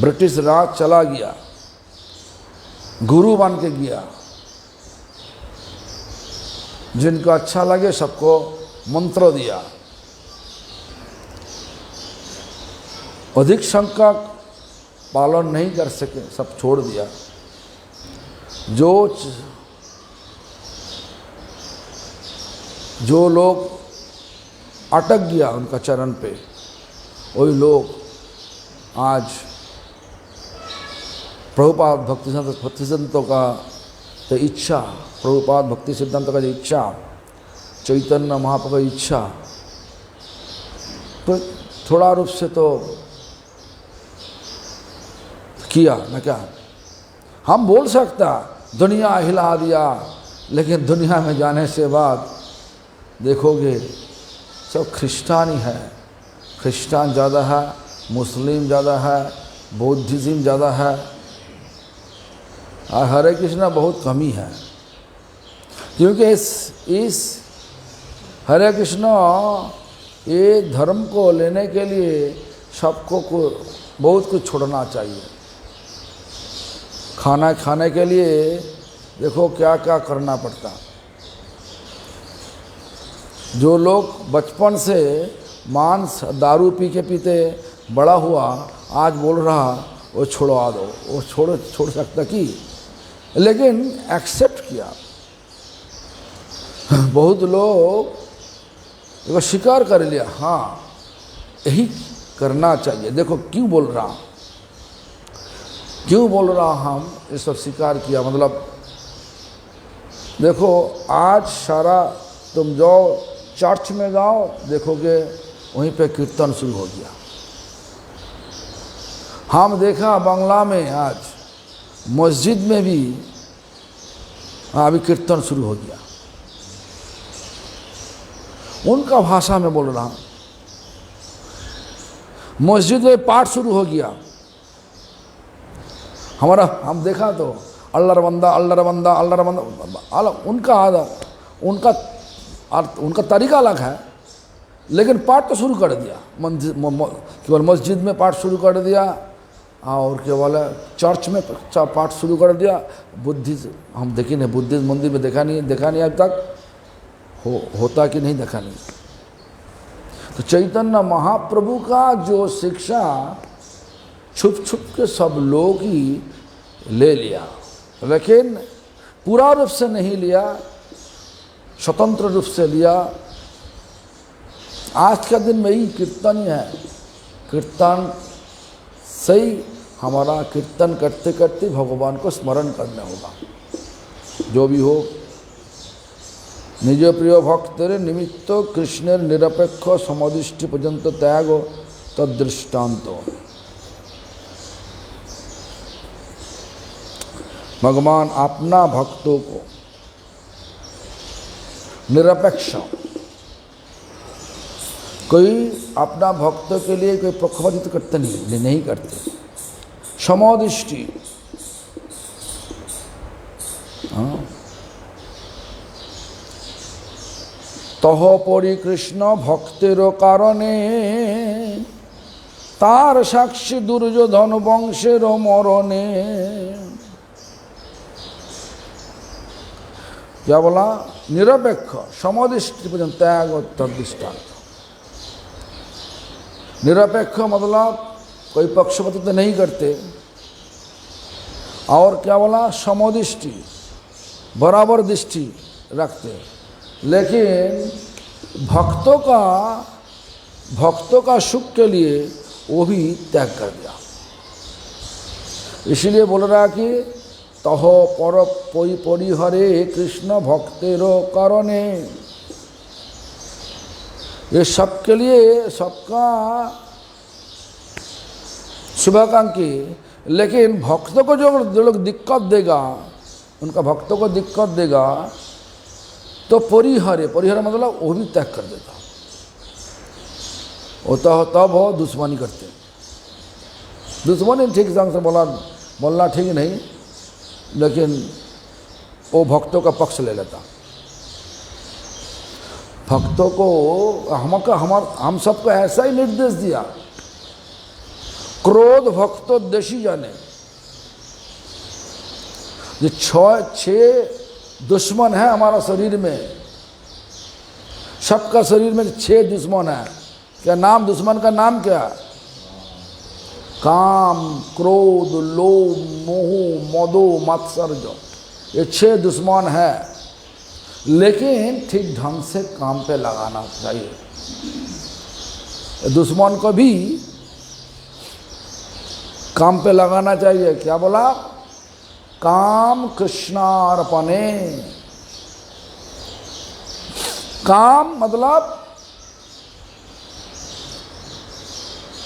ब्रिटिश राज चला गया, गुरु बन के गया। जिनको अच्छा लगे सबको मंत्र दिया। अधिक संख्या पालन नहीं कर सके, सब छोड़ दिया। जो लोग अटक गया उनका चरण पे, वही लोग आज प्रभुपाद भक्ति सिद्धांतों का तो इच्छा, प्रभुपाद भक्ति सिद्धांतों का जो इच्छा, चैतन्य महाप्रभु की इच्छा, तो थोड़ा रूप से तो किया ना। क्या हम बोल सकता दुनिया हिला दिया, लेकिन दुनिया में जाने से बाद देखोगे सब ख्रिस्तानी है, क्रिश्चियन ज़्यादा है, मुस्लिम ज़्यादा है, बौद्धिज़्म ज़्यादा है, और हरे कृष्णा बहुत कमी है। क्योंकि इस हरे कृष्णा ये धर्म को लेने के लिए सबको बहुत कुछ छोड़ना चाहिए। खाना खाने के लिए देखो क्या क्या करना पड़ता। जो लोग बचपन से मांस दारू पी के पीते बड़ा हुआ, आज बोल रहा वो छोड़वा दो, वो छोड़ सकता कि, लेकिन एक्सेप्ट किया। बहुत लोग देखो स्वीकार कर लिया, हाँ यही करना चाहिए। देखो क्यों बोल रहा हम ये सब स्वीकार किया, मतलब देखो आज सारा तुम जाओ चर्च में जाओ, देखोगे वहीं पे कीर्तन शुरू हो गया। हम देखा बांग्ला में आज मस्जिद में भी अभी कीर्तन शुरू हो गया, उनका भाषा में बोल रहा हूँ। मस्जिद में पाठ शुरू हो गया, हम देखा तो अल्लाह बंदा अल्लाह बंदा अल्लाह बंदा, उनका तरीका अलग है, लेकिन पाठ तो शुरू कर दिया। केवल मस्जिद में पाठ शुरू कर दिया, और केवल चर्च में पाठ शुरू कर दिया। बुद्धिज्म हम देखे नहीं, बुद्धिज्म मंदिर में देखा नहीं अब तक, होता कि नहीं देखा नहीं। तो चैतन्य महाप्रभु का जो शिक्षा छुप छुप के सब लोग ही ले लिया, लेकिन पूरा रूप से नहीं लिया, स्वतंत्र रूप से लिया। आज का दिन में ही कीर्तन ही है, कीर्तन सही हमारा कीर्तन करते करते भगवान को स्मरण करना होगा। जो भी हो, निज प्रिय भक्तर निमित्त कृष्णेर निरपेक्ष समदृष्टि पर्यंत त्याग तदृष्टान्त। भगवान अपना भक्तों को निरपेक्ष, कोई अपना भक्तों के लिए कोई पक्षपातित्व करते नहीं करते, समदृष्टि। हाँ, तह परि कृष्ण भक्तिर कारणे तार साक्षी दुर्योधन वंशेर मरणे। क्या बोला? निरपेक्ष समदृष्टि पर्यंत त्याग तदृष्टान्त। निरपेक्ष मतलब कोई पक्षपातित्व नहीं करते, और क्या बोला? समदृष्टि, बराबर दृष्टि रखते। लेकिन भक्तों का सुख के लिए वो भी त्याग कर दिया। इसलिए बोल रहा कि तह पर परिहरे कृष्ण भक्तेरो कारणे। ये सबके लिए सबका शुभाकांक्षी, लेकिन भक्तों को जो लोग दिक्कत देगा, उनका भक्तों को दिक्कत देगा, तो परिहरे मतलब वो भी त्याग कर देता। वो तो तब हो दुश्मनी करते। दुश्मनी ठीक ढंग से बोलना ठीक नहीं, लेकिन वो भक्तों का पक्ष ले लेता। भक्तों को हम सबको ऐसा ही निर्देश दिया, क्रोध भक्तोद्देशी जाने। ये 6 दुश्मन है हमारा शरीर में, सबका शरीर में 6 दुश्मन है। क्या नाम दुश्मन का नाम क्या? काम, क्रोध, लोभ, मोह, मदो, मत्सर्य। ये 6 दुश्मन है, लेकिन ठीक ढंग से काम पे लगाना चाहिए। दुश्मन को भी काम पे लगाना चाहिए। क्या बोला? काम कृष्णार्पणे। काम मतलब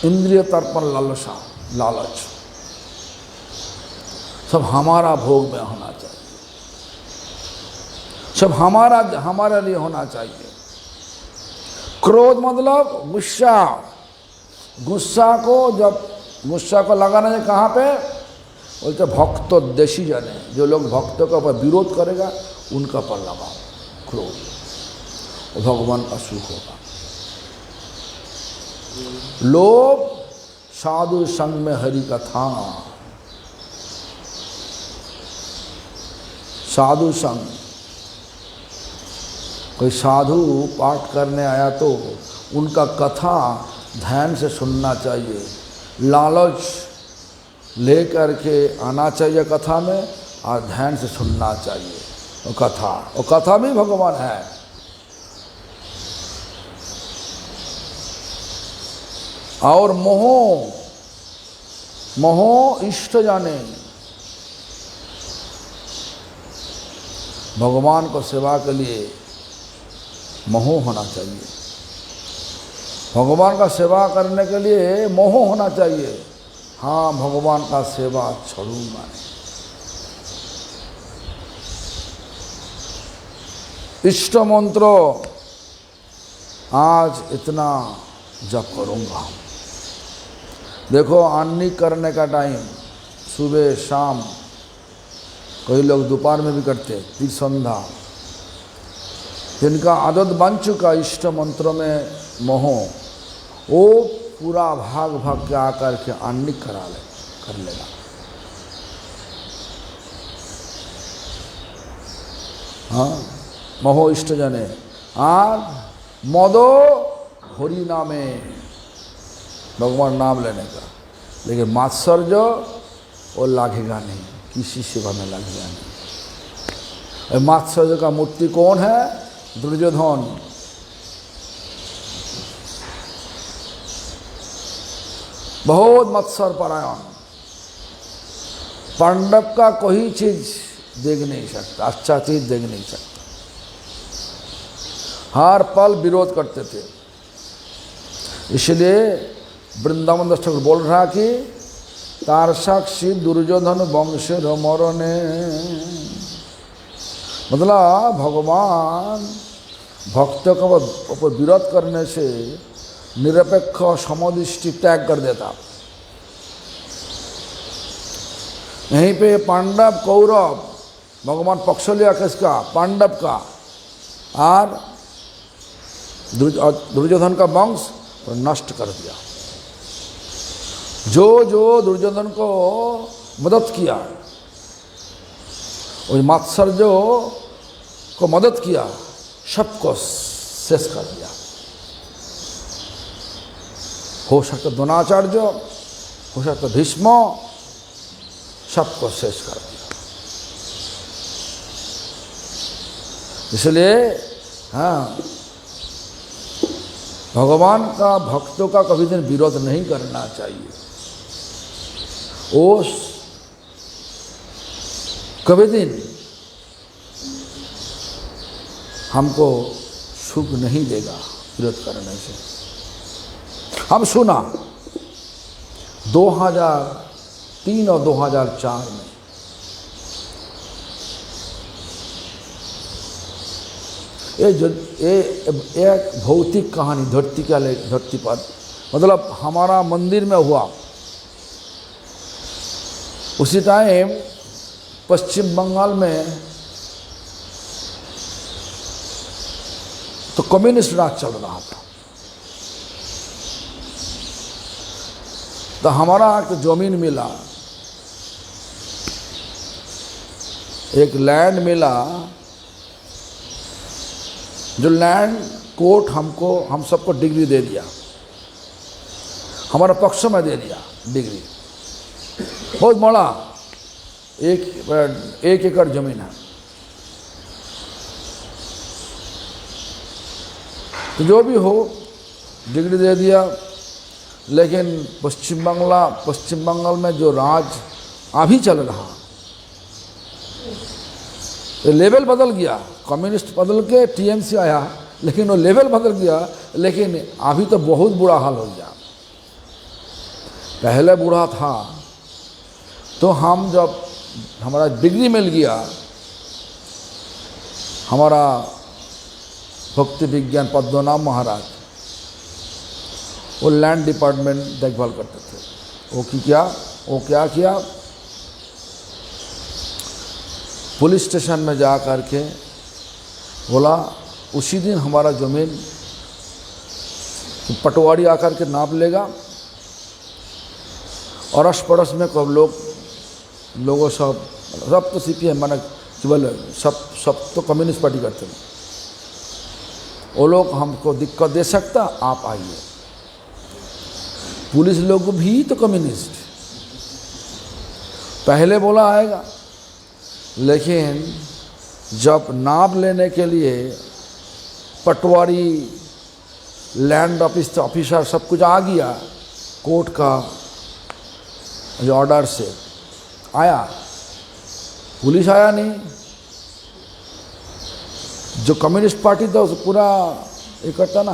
इंद्रिय तर्पण, लालच, सब हमारा भोग में होना चाहिए, सब हमारे लिए होना चाहिए। क्रोध मतलब गुस्सा, गुस्सा को लगाना है कहाँ पे? बोलते भक्तोद्देशी जने, जो लोग भक्तों का ऊपर विरोध करेगा उनका पर लगाओ क्रोध, भगवान का सुख होगा। लोभ साधु संग में हरि कथा, साधु संग, कोई साधु पाठ करने आया तो उनका कथा ध्यान से सुनना चाहिए, लालच ले करके आना चाहिए कथा में और ध्यान से सुनना चाहिए वो कथा भी भगवान है। और मोह इष्ट जाने, भगवान को सेवा के लिए मोह होना चाहिए, भगवान का सेवा करने के लिए मोह होना चाहिए। हाँ, भगवान का सेवा छोड़ूंगा नहीं, इष्ट मंत्र आज इतना जप करूंगा। देखो आन्नी करने का टाइम सुबह शाम, कई लोग दोपहर में भी करते, फिर संध्या, जिनका आदत बन चुका इष्ट मंत्रों में मोह, वो पूरा भाग के आकर के आन्निक कर लेगा। हाँ, मोह इष्ट जने आज मदो हरि नामे, भगवान नाम लेने का, लेकिन मात्सर्य वो लागेगा नहीं, किसी सेवा में लगेगा नहीं। मात्सर्य का मूर्ति कौन है? दुर्योधन। बहुत मत्सर परायण, पांडव का कोई चीज देख नहीं सकता, अच्छा चीज देख नहीं सकता, हर पल विरोध करते थे। इसलिए वृंदावन दास ठाकुर बोल रहा कि तार साक्षी दुर्योधन वंशेर मरणे, मतलब भगवान भक्त का ऊपर विरोध करने से निरपेक्ष समदृष्टि त्याग कर देता। यहीं पे पांडव कौरव, भगवान पक्ष लिया किसका? पांडव का, और दुर्योधन का वंश तो नष्ट कर दिया। जो दुर्योधन को मदद किया, और मात्सर्य को मदद किया, सबको शेष कर दिया। हो सकता द्रोणाचार्य, हो सकता भीष्म, सबको शेष कर दिया। इसलिए हाँ, भगवान का भक्तों का कभी दिन विरोध नहीं करना चाहिए। वो कभी दिन हमको सुख नहीं देगा विरोध करने से। हम सुना 2003 और 2004 में ये एक भौतिक कहानी धरती पर, मतलब हमारा मंदिर में हुआ। उसी टाइम पश्चिम बंगाल में तो कम्युनिस्ट राज चल रहा था। तो हमारा एक जमीन मिला, एक लैंड मिला, जो लैंड कोर्ट हम सबको डिग्री दे दिया, हमारा पक्ष में दे दिया डिग्री। बहुत बड़ा एक एकड़ जमीन है। तो जो भी हो डिग्री दे दिया, लेकिन पश्चिम बंगाल में जो राज अभी चल रहा, तो लेवल बदल गया। कम्युनिस्ट बदल के टीएमसी आया, लेकिन वो लेवल बदल गया। लेकिन अभी तो बहुत बुरा हाल हो गया। पहले बुरा था, तो हम जब हमारा डिग्री मिल गया, हमारा भक्ति विज्ञान पद्मनाभ महाराज, वो लैंड डिपार्टमेंट देखभाल करते थे। वो क्या किया, पुलिस स्टेशन में जा कर के बोला उसी दिन हमारा ज़मीन पटवारी आकर के नाप लेगा, और अड़ोस पड़ोस में कब लोगों सब तो CPM माना केवल सब तो कम्युनिस्ट पार्टी करते हैं, वो लोग हमको दिक्कत दे सकता, आप आइए। पुलिस लोग भी तो कम्युनिस्ट, पहले बोला आएगा, लेकिन जब नाप लेने के लिए पटवारी, लैंड ऑफिसर सब कुछ आ गया, कोर्ट का जो ऑर्डर से आया, पुलिस आया नहीं। जो कम्युनिस्ट पार्टी था उसे पूरा इकट्ठा ना,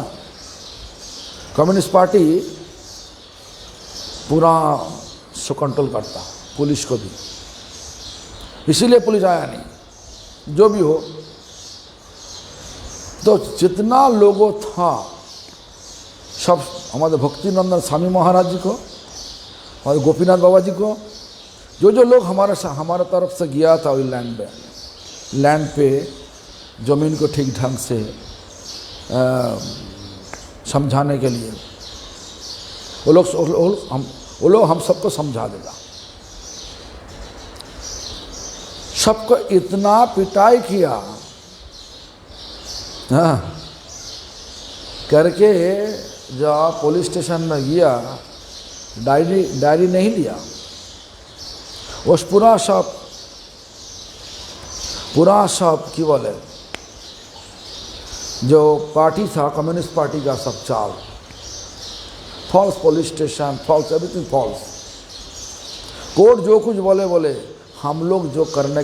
कम्युनिस्ट पार्टी पूरा सो कंट्रोल करता, पुलिस को भी, इसीलिए पुलिस आया नहीं। जो भी हो, तो जितना लोगों था सब हमारे भक्ति नंदन स्वामी महाराज जी को और गोपीनाथ बाबा जी को, जो लोग हमारे तरफ से गया था वही लैंड पे ज़मीन को ठीक ढंग से समझाने के लिए, वो लोग हम सबको समझा देगा। सबको इतना पिटाई किया, हाँ, करके जब पुलिस स्टेशन में गया, डायरी नहीं लिया, उस पूरा सब की बोले जो पार्टी था कम्युनिस्ट पार्टी का सब चाल, false police station, false everything false. Court जो कुछ बोले हम लोग जो करने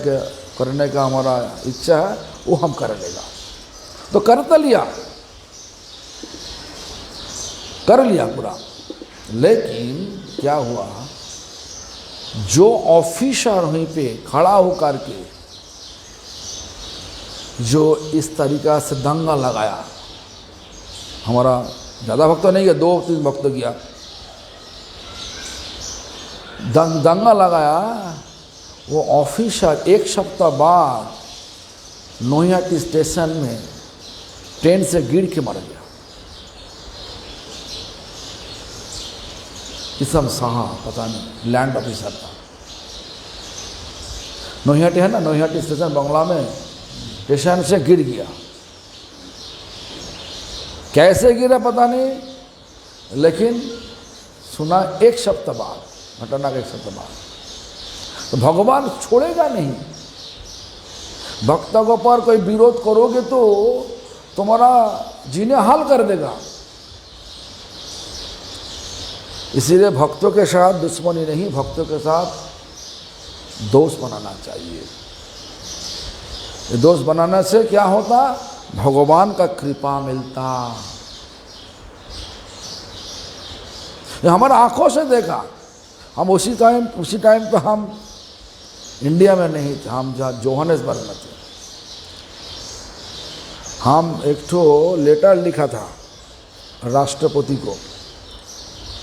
का हमारा इच्छा है वो हम कर लेगा, तो कर लिया पूरा। लेकिन क्या हुआ, जो ऑफिसर वहीं पे खड़ा होकर के जो इस तरीका से दंगा लगाया, हमारा ज़्यादा भक्त नहीं गया, 2-3 भक्त गया, दंगा लगाया, वो ऑफिसर 1 सप्ताह बाद नोहियाटी स्टेशन में ट्रेन से गिर के मर गया। किसम शाह पता नहीं, लैंड ऑफिसर था। नोहियाटी है ना, नोहियाटी स्टेशन बंगला में, स्टेशन से गिर गया। कैसे गिरा पता नहीं, लेकिन सुना 1 सप्ताह बाद, घटना के 1 सप्ताह बाद। तो भगवान छोड़ेगा नहीं, भक्तों को पर कोई विरोध करोगे तो तुम्हारा जीने हाल कर देगा। इसीलिए भक्तों के साथ दुश्मनी नहीं, भक्तों के साथ दोस्त बनाना चाहिए। ये दोस्त बनाने से क्या होता, भगवान का कृपा मिलता। ये हमारा आंखों से देखा, हम उसी टाइम पे हम इंडिया में नहीं थे, हम जहाँ जोहानिसबर्ग में थे। हम एक ठो लेटर लिखा था राष्ट्रपति को,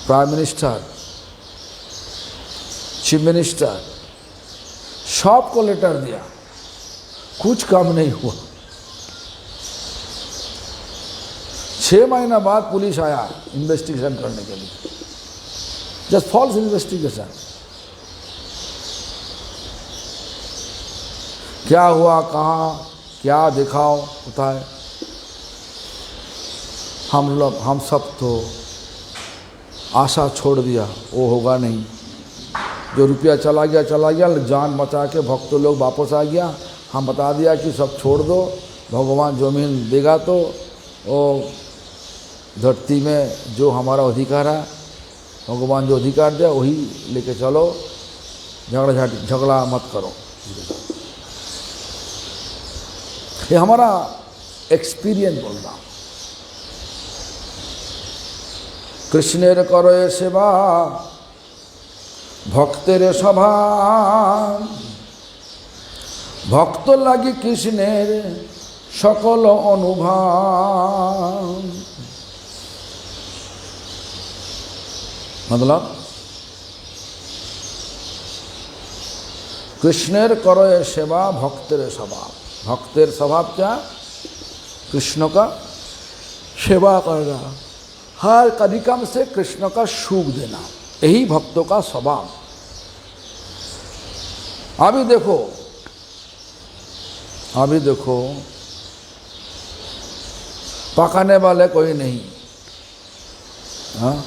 प्राइम मिनिस्टर, चीफ मिनिस्टर, सबको लेटर दिया, कुछ काम नहीं हुआ। 6 महीना बाद पुलिस आया इन्वेस्टिगेशन करने के लिए, जस्ट फॉल्स इन्वेस्टिगेशन। क्या हुआ, कहाँ क्या दिखाओ होता है, हम सब तो आशा छोड़ दिया, वो होगा नहीं। जो रुपया चला गया, जान बचा के भक्त लोग वापस आ गया। हम बता दिया कि सब छोड़ दो, भगवान जमीन देगा तो वो धरती में जो हमारा अधिकार है, भगवान जो अधिकार दे वही लेके चलो, झगड़ा मत करो। ये हमारा एक्सपीरियंस बोल रहा। कृष्णेर करे सेवा भक्तेर सभा, भक्त लागि कृष्णेर सकल अनुभाव। मतलब कृष्णेर करे सेवा भक्तेर स्वभाव। भक्तेर स्वभाव क्या? कृष्ण का सेवा करना, हर अधिकम से कृष्ण का सुख देना, यही भक्तों का स्वभाव। अभी देखो पकाने वाले कोई नहीं, हाँ,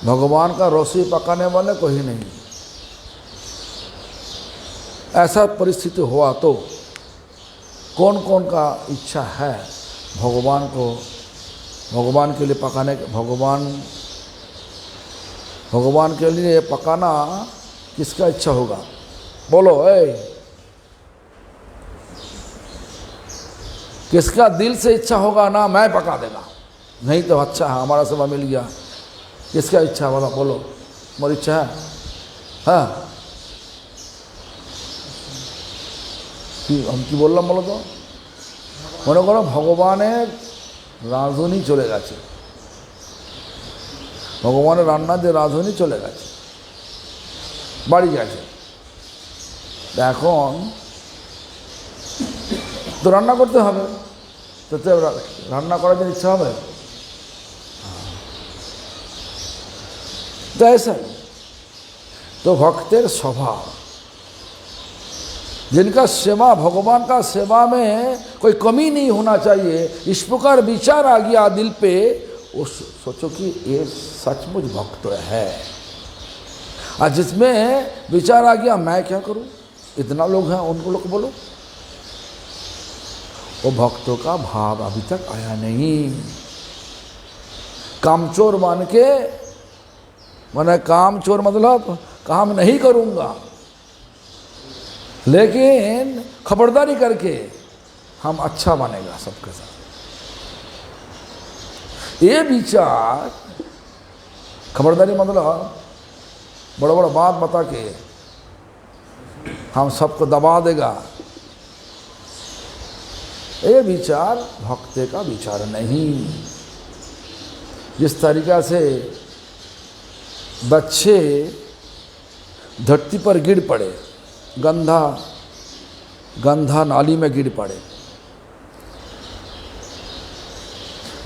भगवान का रोटी पकाने वाले कोई नहीं। ऐसा परिस्थिति हुआ तो कौन कौन का इच्छा है भगवान को, भगवान के लिए पकाने, भगवान के लिए पकाना किसका इच्छा होगा? बोलो किसका दिल से इच्छा होगा ना मैं पका देगा? नहीं तो अच्छा है हमारा सेवा मिल गया। किसका इच्छा वाला बोलो? मोर इच्छा है, हाँ कि हम की बोललाम बोलो तो মনে করো ভগবানের রাঁধুনি চলে গেছে, ভগবানের রান্না যে রাঁধুনি চলে গেছে, বাড়ি গেছে, এখন তো রান্না করতে হবে, তো রান্না করার জন্য ইচ্ছা হবে तो ऐसा तो भक्तेर स्वभाव, जिनका सेवा भगवान का सेवा में कोई कमी नहीं होना चाहिए, इस प्रकार विचार आ गया दिल पे, वो सोचो कि ये सचमुच भक्त है। और जिसमें विचार आ गया मैं क्या करूं, इतना लोग हैं उनको लोग बोलो, वो भक्तों का भाव अभी तक आया नहीं। कामचोर मान के, मैंने कामचोर मतलब काम नहीं करूंगा, लेकिन खबरदारी करके हम अच्छा बनेगा सबके साथ, ये विचार, खबरदारी मतलब बड़ा बड़ा बात बता के हम सबको दबा देगा, ये विचार भक्ति का विचार नहीं। जिस तरीका से बच्चे धरती पर गिर पड़े, गंधा नाली में गिर पड़े,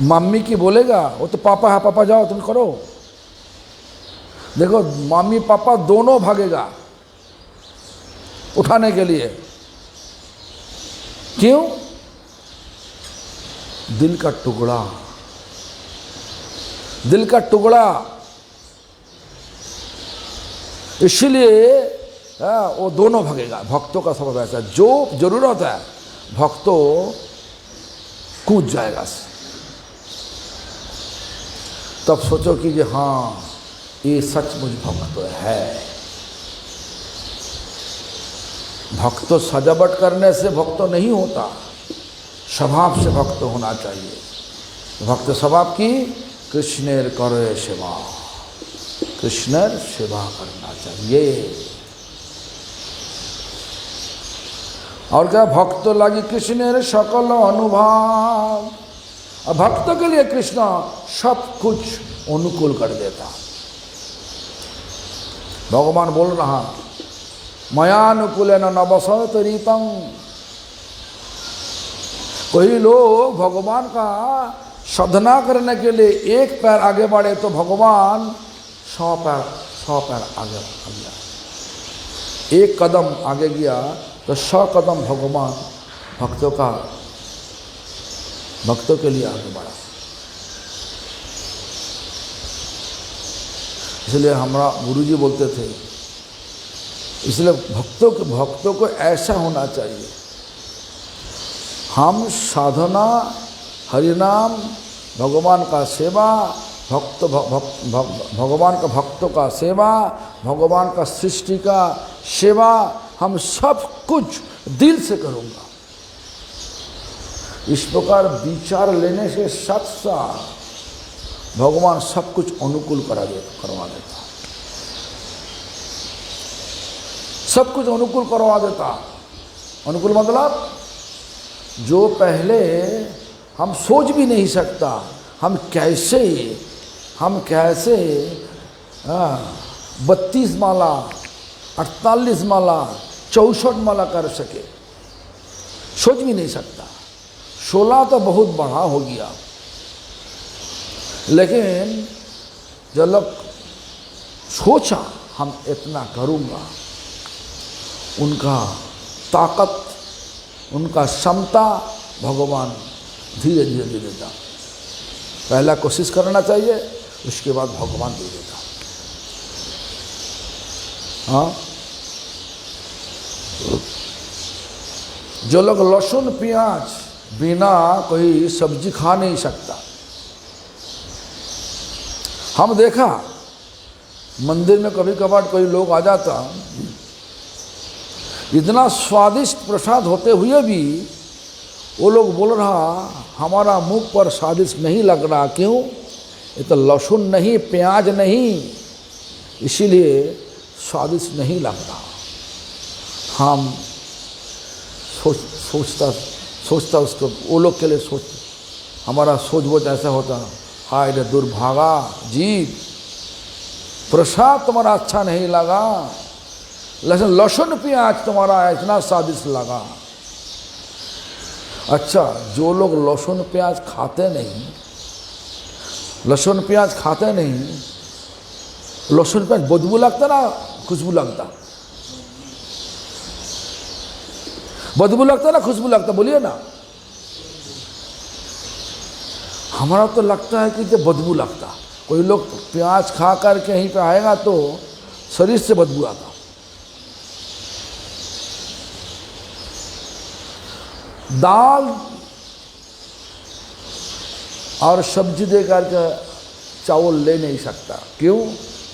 मम्मी की बोलेगा वो तो पापा है, पापा जाओ तुम करो, देखो मम्मी पापा दोनों भागेगा उठाने के लिए। क्यों? दिल का टुकड़ा, दिल का टुकड़ा, इसलिए वो दोनों भागेगा। भक्तों का स्वभाव ऐसा, जो जरूरत है भक्तों कूद जाएगा। तब सोचो कि हाँ ये सचमुच भक्त है। भक्त सजावट करने से भक्त नहीं होता, स्वभाव से भक्त होना चाहिए। भक्त स्वभाव की कृष्णेर करे सेवा, कृष्णेर सेवा करना चाहिए। और क्या? भक्त लगी कृष्णेर सकल अनुभाव, और भक्त के लिए कृष्ण सब कुछ अनुकूल कर देता। भगवान बोल रहा मयानुकूलेन न बसत रीतं। कोई लोग भगवान का साधना करने के लिए एक पैर आगे बढ़े तो भगवान 100 पैर आगे गया, एक कदम आगे गया तो 100 कदम भगवान भक्तों के लिए आगे बढ़ा। इसलिए हमारा गुरुजी बोलते थे, इसलिए भक्तों को ऐसा होना चाहिए, हम साधना, हरिनाम, भगवान का सेवा, भगवान का भक्तों का सेवा, भगवान का सृष्टि का सेवा, हम सब कुछ दिल से करूँगा। इस प्रकार विचार लेने से साथ साथ भगवान सब कुछ अनुकूल करवा देता, सब कुछ अनुकूल करवा देता। अनुकूल मतलब जो पहले हम सोच भी नहीं सकता, हम कैसे हम कैसे 32 माला 48 माला 64 माला कर सके, सोच भी नहीं सकता। 16 तो बहुत बड़ा हो गया, लेकिन जो लोग सोचा हम इतना करूँगा, उनका ताकत, उनका क्षमता भगवान धीरे धीरे दे देता। पहला कोशिश करना चाहिए, उसके बाद भगवान दे देता। हाँ, जो लोग लहसुन प्याज बिना कोई सब्जी खा नहीं सकता, हम देखा मंदिर में कभी कभार कोई लोग आ जाता, इतना स्वादिष्ट प्रसाद होते हुए भी वो लोग बोल रहा हमारा मुंह पर स्वादिष्ट नहीं लग रहा। क्यों? ये तो लहसुन नहीं, प्याज नहीं, इसीलिए स्वादिष्ट नहीं लग रहा। हम सोचता उसको, वो लोग के लिए सोच, हमारा सोच वो ऐसा होता, हाय रे दुर्भागा जीव, प्रसाद तुम्हारा अच्छा नहीं लगा, लहसुन प्याज तुम्हारा इतना स्वादिष्ट लगा। अच्छा, जो लोग लहसुन प्याज खाते नहीं, लहसुन प्याज खाते नहीं, लहसुन प्याज बदबू लगता ना खुशबू लगता? बदबू लगता ना खुशबू लगता? बोलिए ना। हमारा तो लगता है कि ये बदबू लगता। कोई लोग प्याज खा कर के यहीं पे आएगा तो शरीर से बदबू आता। दाल और सब्जी दे करके चावल ले नहीं सकता। क्यों?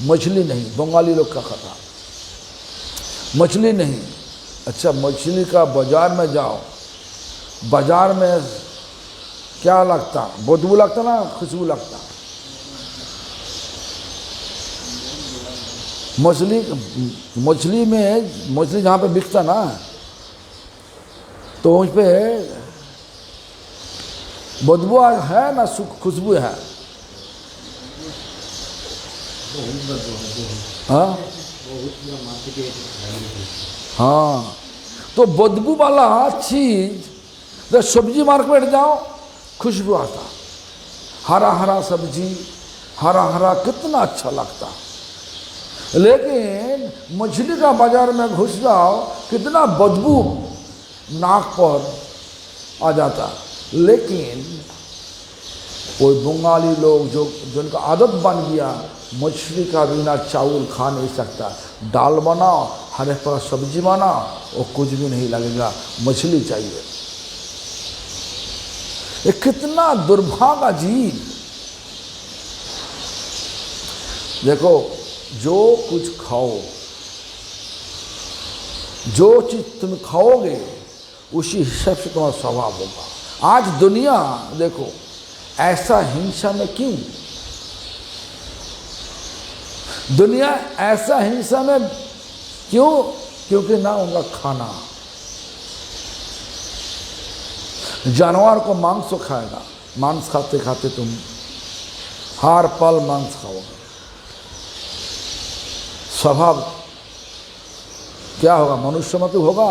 मछली नहीं, बंगाली लोग का खाता, मछली नहीं। अच्छा, मछली का बाजार में जाओ, बाजार में क्या लगता? बदबू लगता ना खुशबू लगता? मछली में, मछली जहाँ पे बिकता ना, तो उस पर बदबू है ना खुशबू है? हाँ हाँ, तो बदबू वाला चीज, तो सब्जी मार्केट जाओ खुशबू आता, हरा हरा सब्जी, हरा हरा कितना अच्छा लगता। लेकिन मछली का बाजार में घुस जाओ, कितना बदबू नाक पर आ जाता। लेकिन कोई बंगाली लोग जो जिनका आदत बन गया, मछली का बिना चावल खा नहीं सकता। दाल बनाओ, हर एक प्रकार सब्जी बनाओ, वो कुछ भी नहीं लगेगा, मछली चाहिए। ये कितना दुर्भागा जीव। देखो, जो कुछ खाओ, जो चीज तुम खाओगे उसी हिसाब से तुम्हारा स्वभाव होगा। आज दुनिया देखो ऐसा हिंसा में क्यों? दुनिया ऐसा हिंसा में क्यों? क्योंकि ना उनका खाना, जानवर को मांस तो खाएगा, मांस खाते खाते तुम हर पल मांस खाओगे। स्वभाव क्या होगा? मनुष्य में तो होगा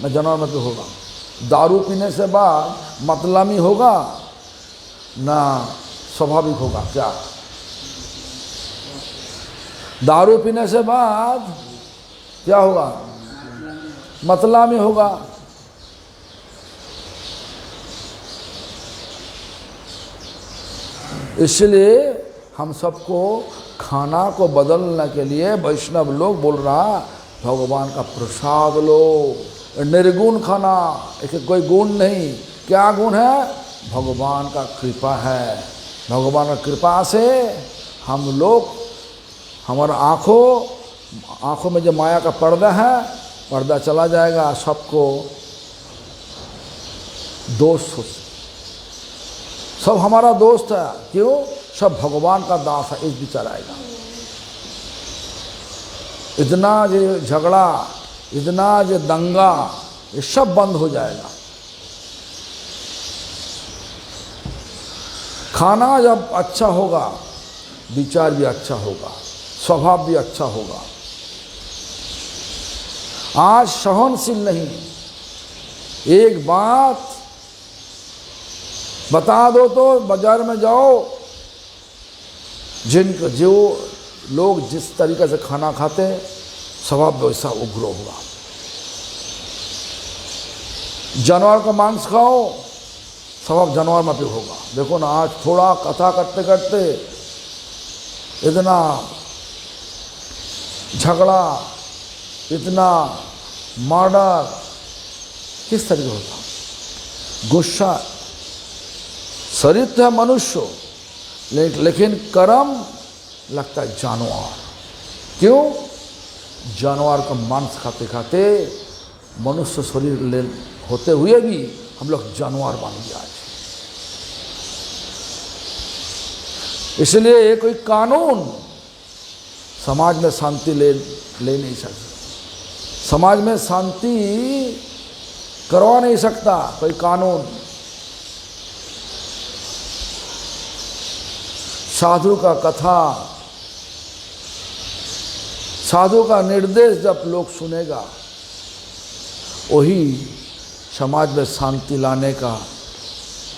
न जानवर में तो होगा। दारू पीने से बाद मतलामी होगा ना स्वाभाविक होगा? क्या दारू पीने से बाद क्या होगा? मतलामी होगा। इसलिए हम सबको खाना को बदलने के लिए वैष्णव लोग बोल रहा, भगवान का प्रसाद लो, निर्गुण खाना, एक कोई गुण नहीं। क्या गुण है? भगवान का कृपा है। भगवान का कृपा से हम लोग, हमारा आँखों में जो माया का पर्दा है, पर्दा चला जाएगा, सबको दोस्त हो, सब हमारा दोस्त है। क्यों? सब भगवान का दास है, इस विचार आएगा। इतना जो झगड़ा, इतना जो दंगा, ये सब बंद हो जाएगा। खाना जब अच्छा होगा विचार भी अच्छा होगा, स्वभाव भी अच्छा होगा। आज सहनशील नहीं। एक बात बता दो तो बाजार में जाओ, जो लोग जिस तरीके से खाना खाते हैं स्वभाव वैसा उग्र होगा। जानवर का मांस खाओ, स्वभाव जानवर में भी होगा। देखो ना, आज थोड़ा कथा करते करते इतना झगड़ा, इतना मर्डर किस तरीके होता। गुस्सा, शरीर तो है मनुष्य, लेकिन कर्म लगता है जानवर। क्यों? जानवर का मांस खाते खाते मनुष्य शरीर ले होते हुए भी हम लोग जानवर बन गए आज। इसलिए कोई कानून समाज में शांति ले नहीं सकता, समाज में शांति करवा नहीं सकता कोई कानून। साधु का कथा, साधु का निर्देश जब लोग सुनेगा, वही समाज में शांति लाने का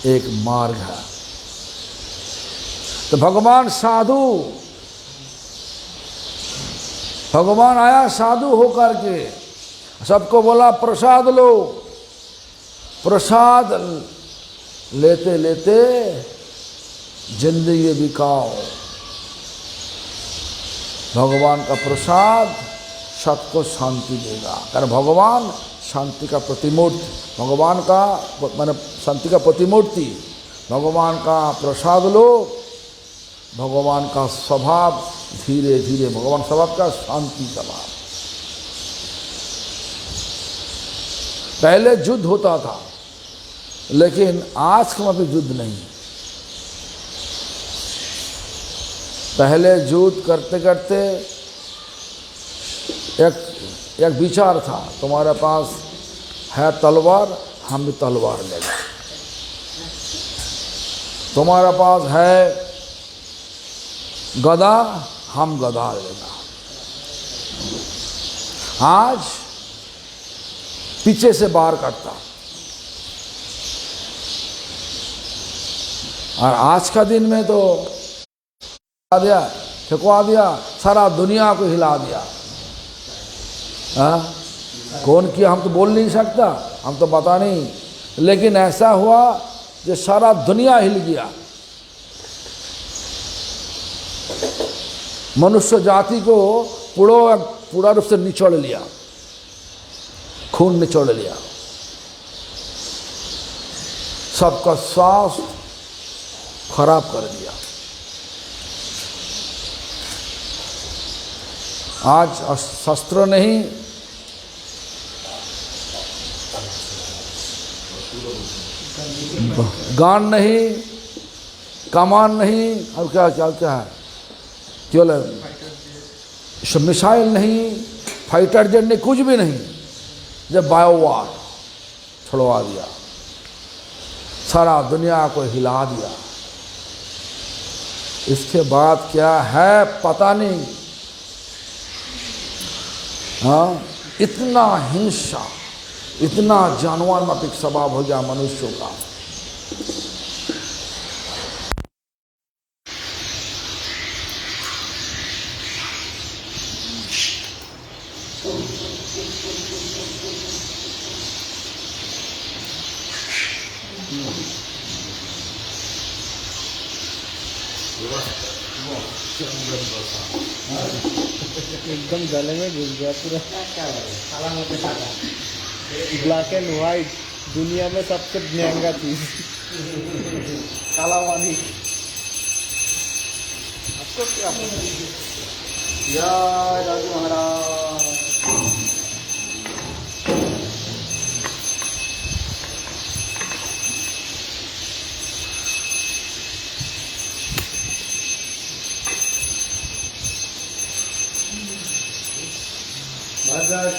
एक मार्ग है। तो भगवान आया साधु होकर के, सबको बोला प्रसाद लो। प्रसाद लेते लेते जिंदगी बिकाओ। भगवान का प्रसाद सबको शांति देगा। कारण भगवान शांति का प्रतिमूर्ति, भगवान का माने शांति का प्रतिमूर्ति। भगवान का प्रसाद लो, भगवान का स्वभाव धीरे धीरे, भगवान स्वभाव का शांति स्वभाव। पहले युद्ध होता था, लेकिन आज का भी युद्ध नहीं। पहले युद्ध करते करते एक विचार था, तुम्हारे पास है तलवार, हम भी तलवार लेंगे। तुम्हारे पास है गदा, हम गदा लेगा। आज पीछे से बाहर करता, और आज का दिन में तो दिया, फेंकवा दिया, सारा दुनिया को हिला दिया। कौन किया हम तो बोल नहीं सकता, हम तो पता नहीं, लेकिन ऐसा हुआ जो सारा दुनिया हिल गया। मनुष्य जाति को पूरा रूप से निचोड़ लिया, खून निचोड़ लिया, सबका स्वास्थ्य खराब कर दिया। आज शस्त्र नहीं, गान नहीं, कमान नहीं, और क्या क्या क्या है, केवल मिसाइल नहीं, फाइटर जेट नहीं, कुछ भी नहीं। जब बायोवार छुड़वा दिया, सारा दुनिया को हिला दिया। इसके बाद क्या है पता नहीं। हाँ, इतना हिंसा, इतना जानवर माफिक स्वभाव हो गया मनुष्यों का। एकदम गले में घुस गया पूरा। काला ब्लैक एंड व्हाइट, दुनिया में सबसे महंगा चीज काला पानी। आपको क्या जय राजू महाराज। भद्र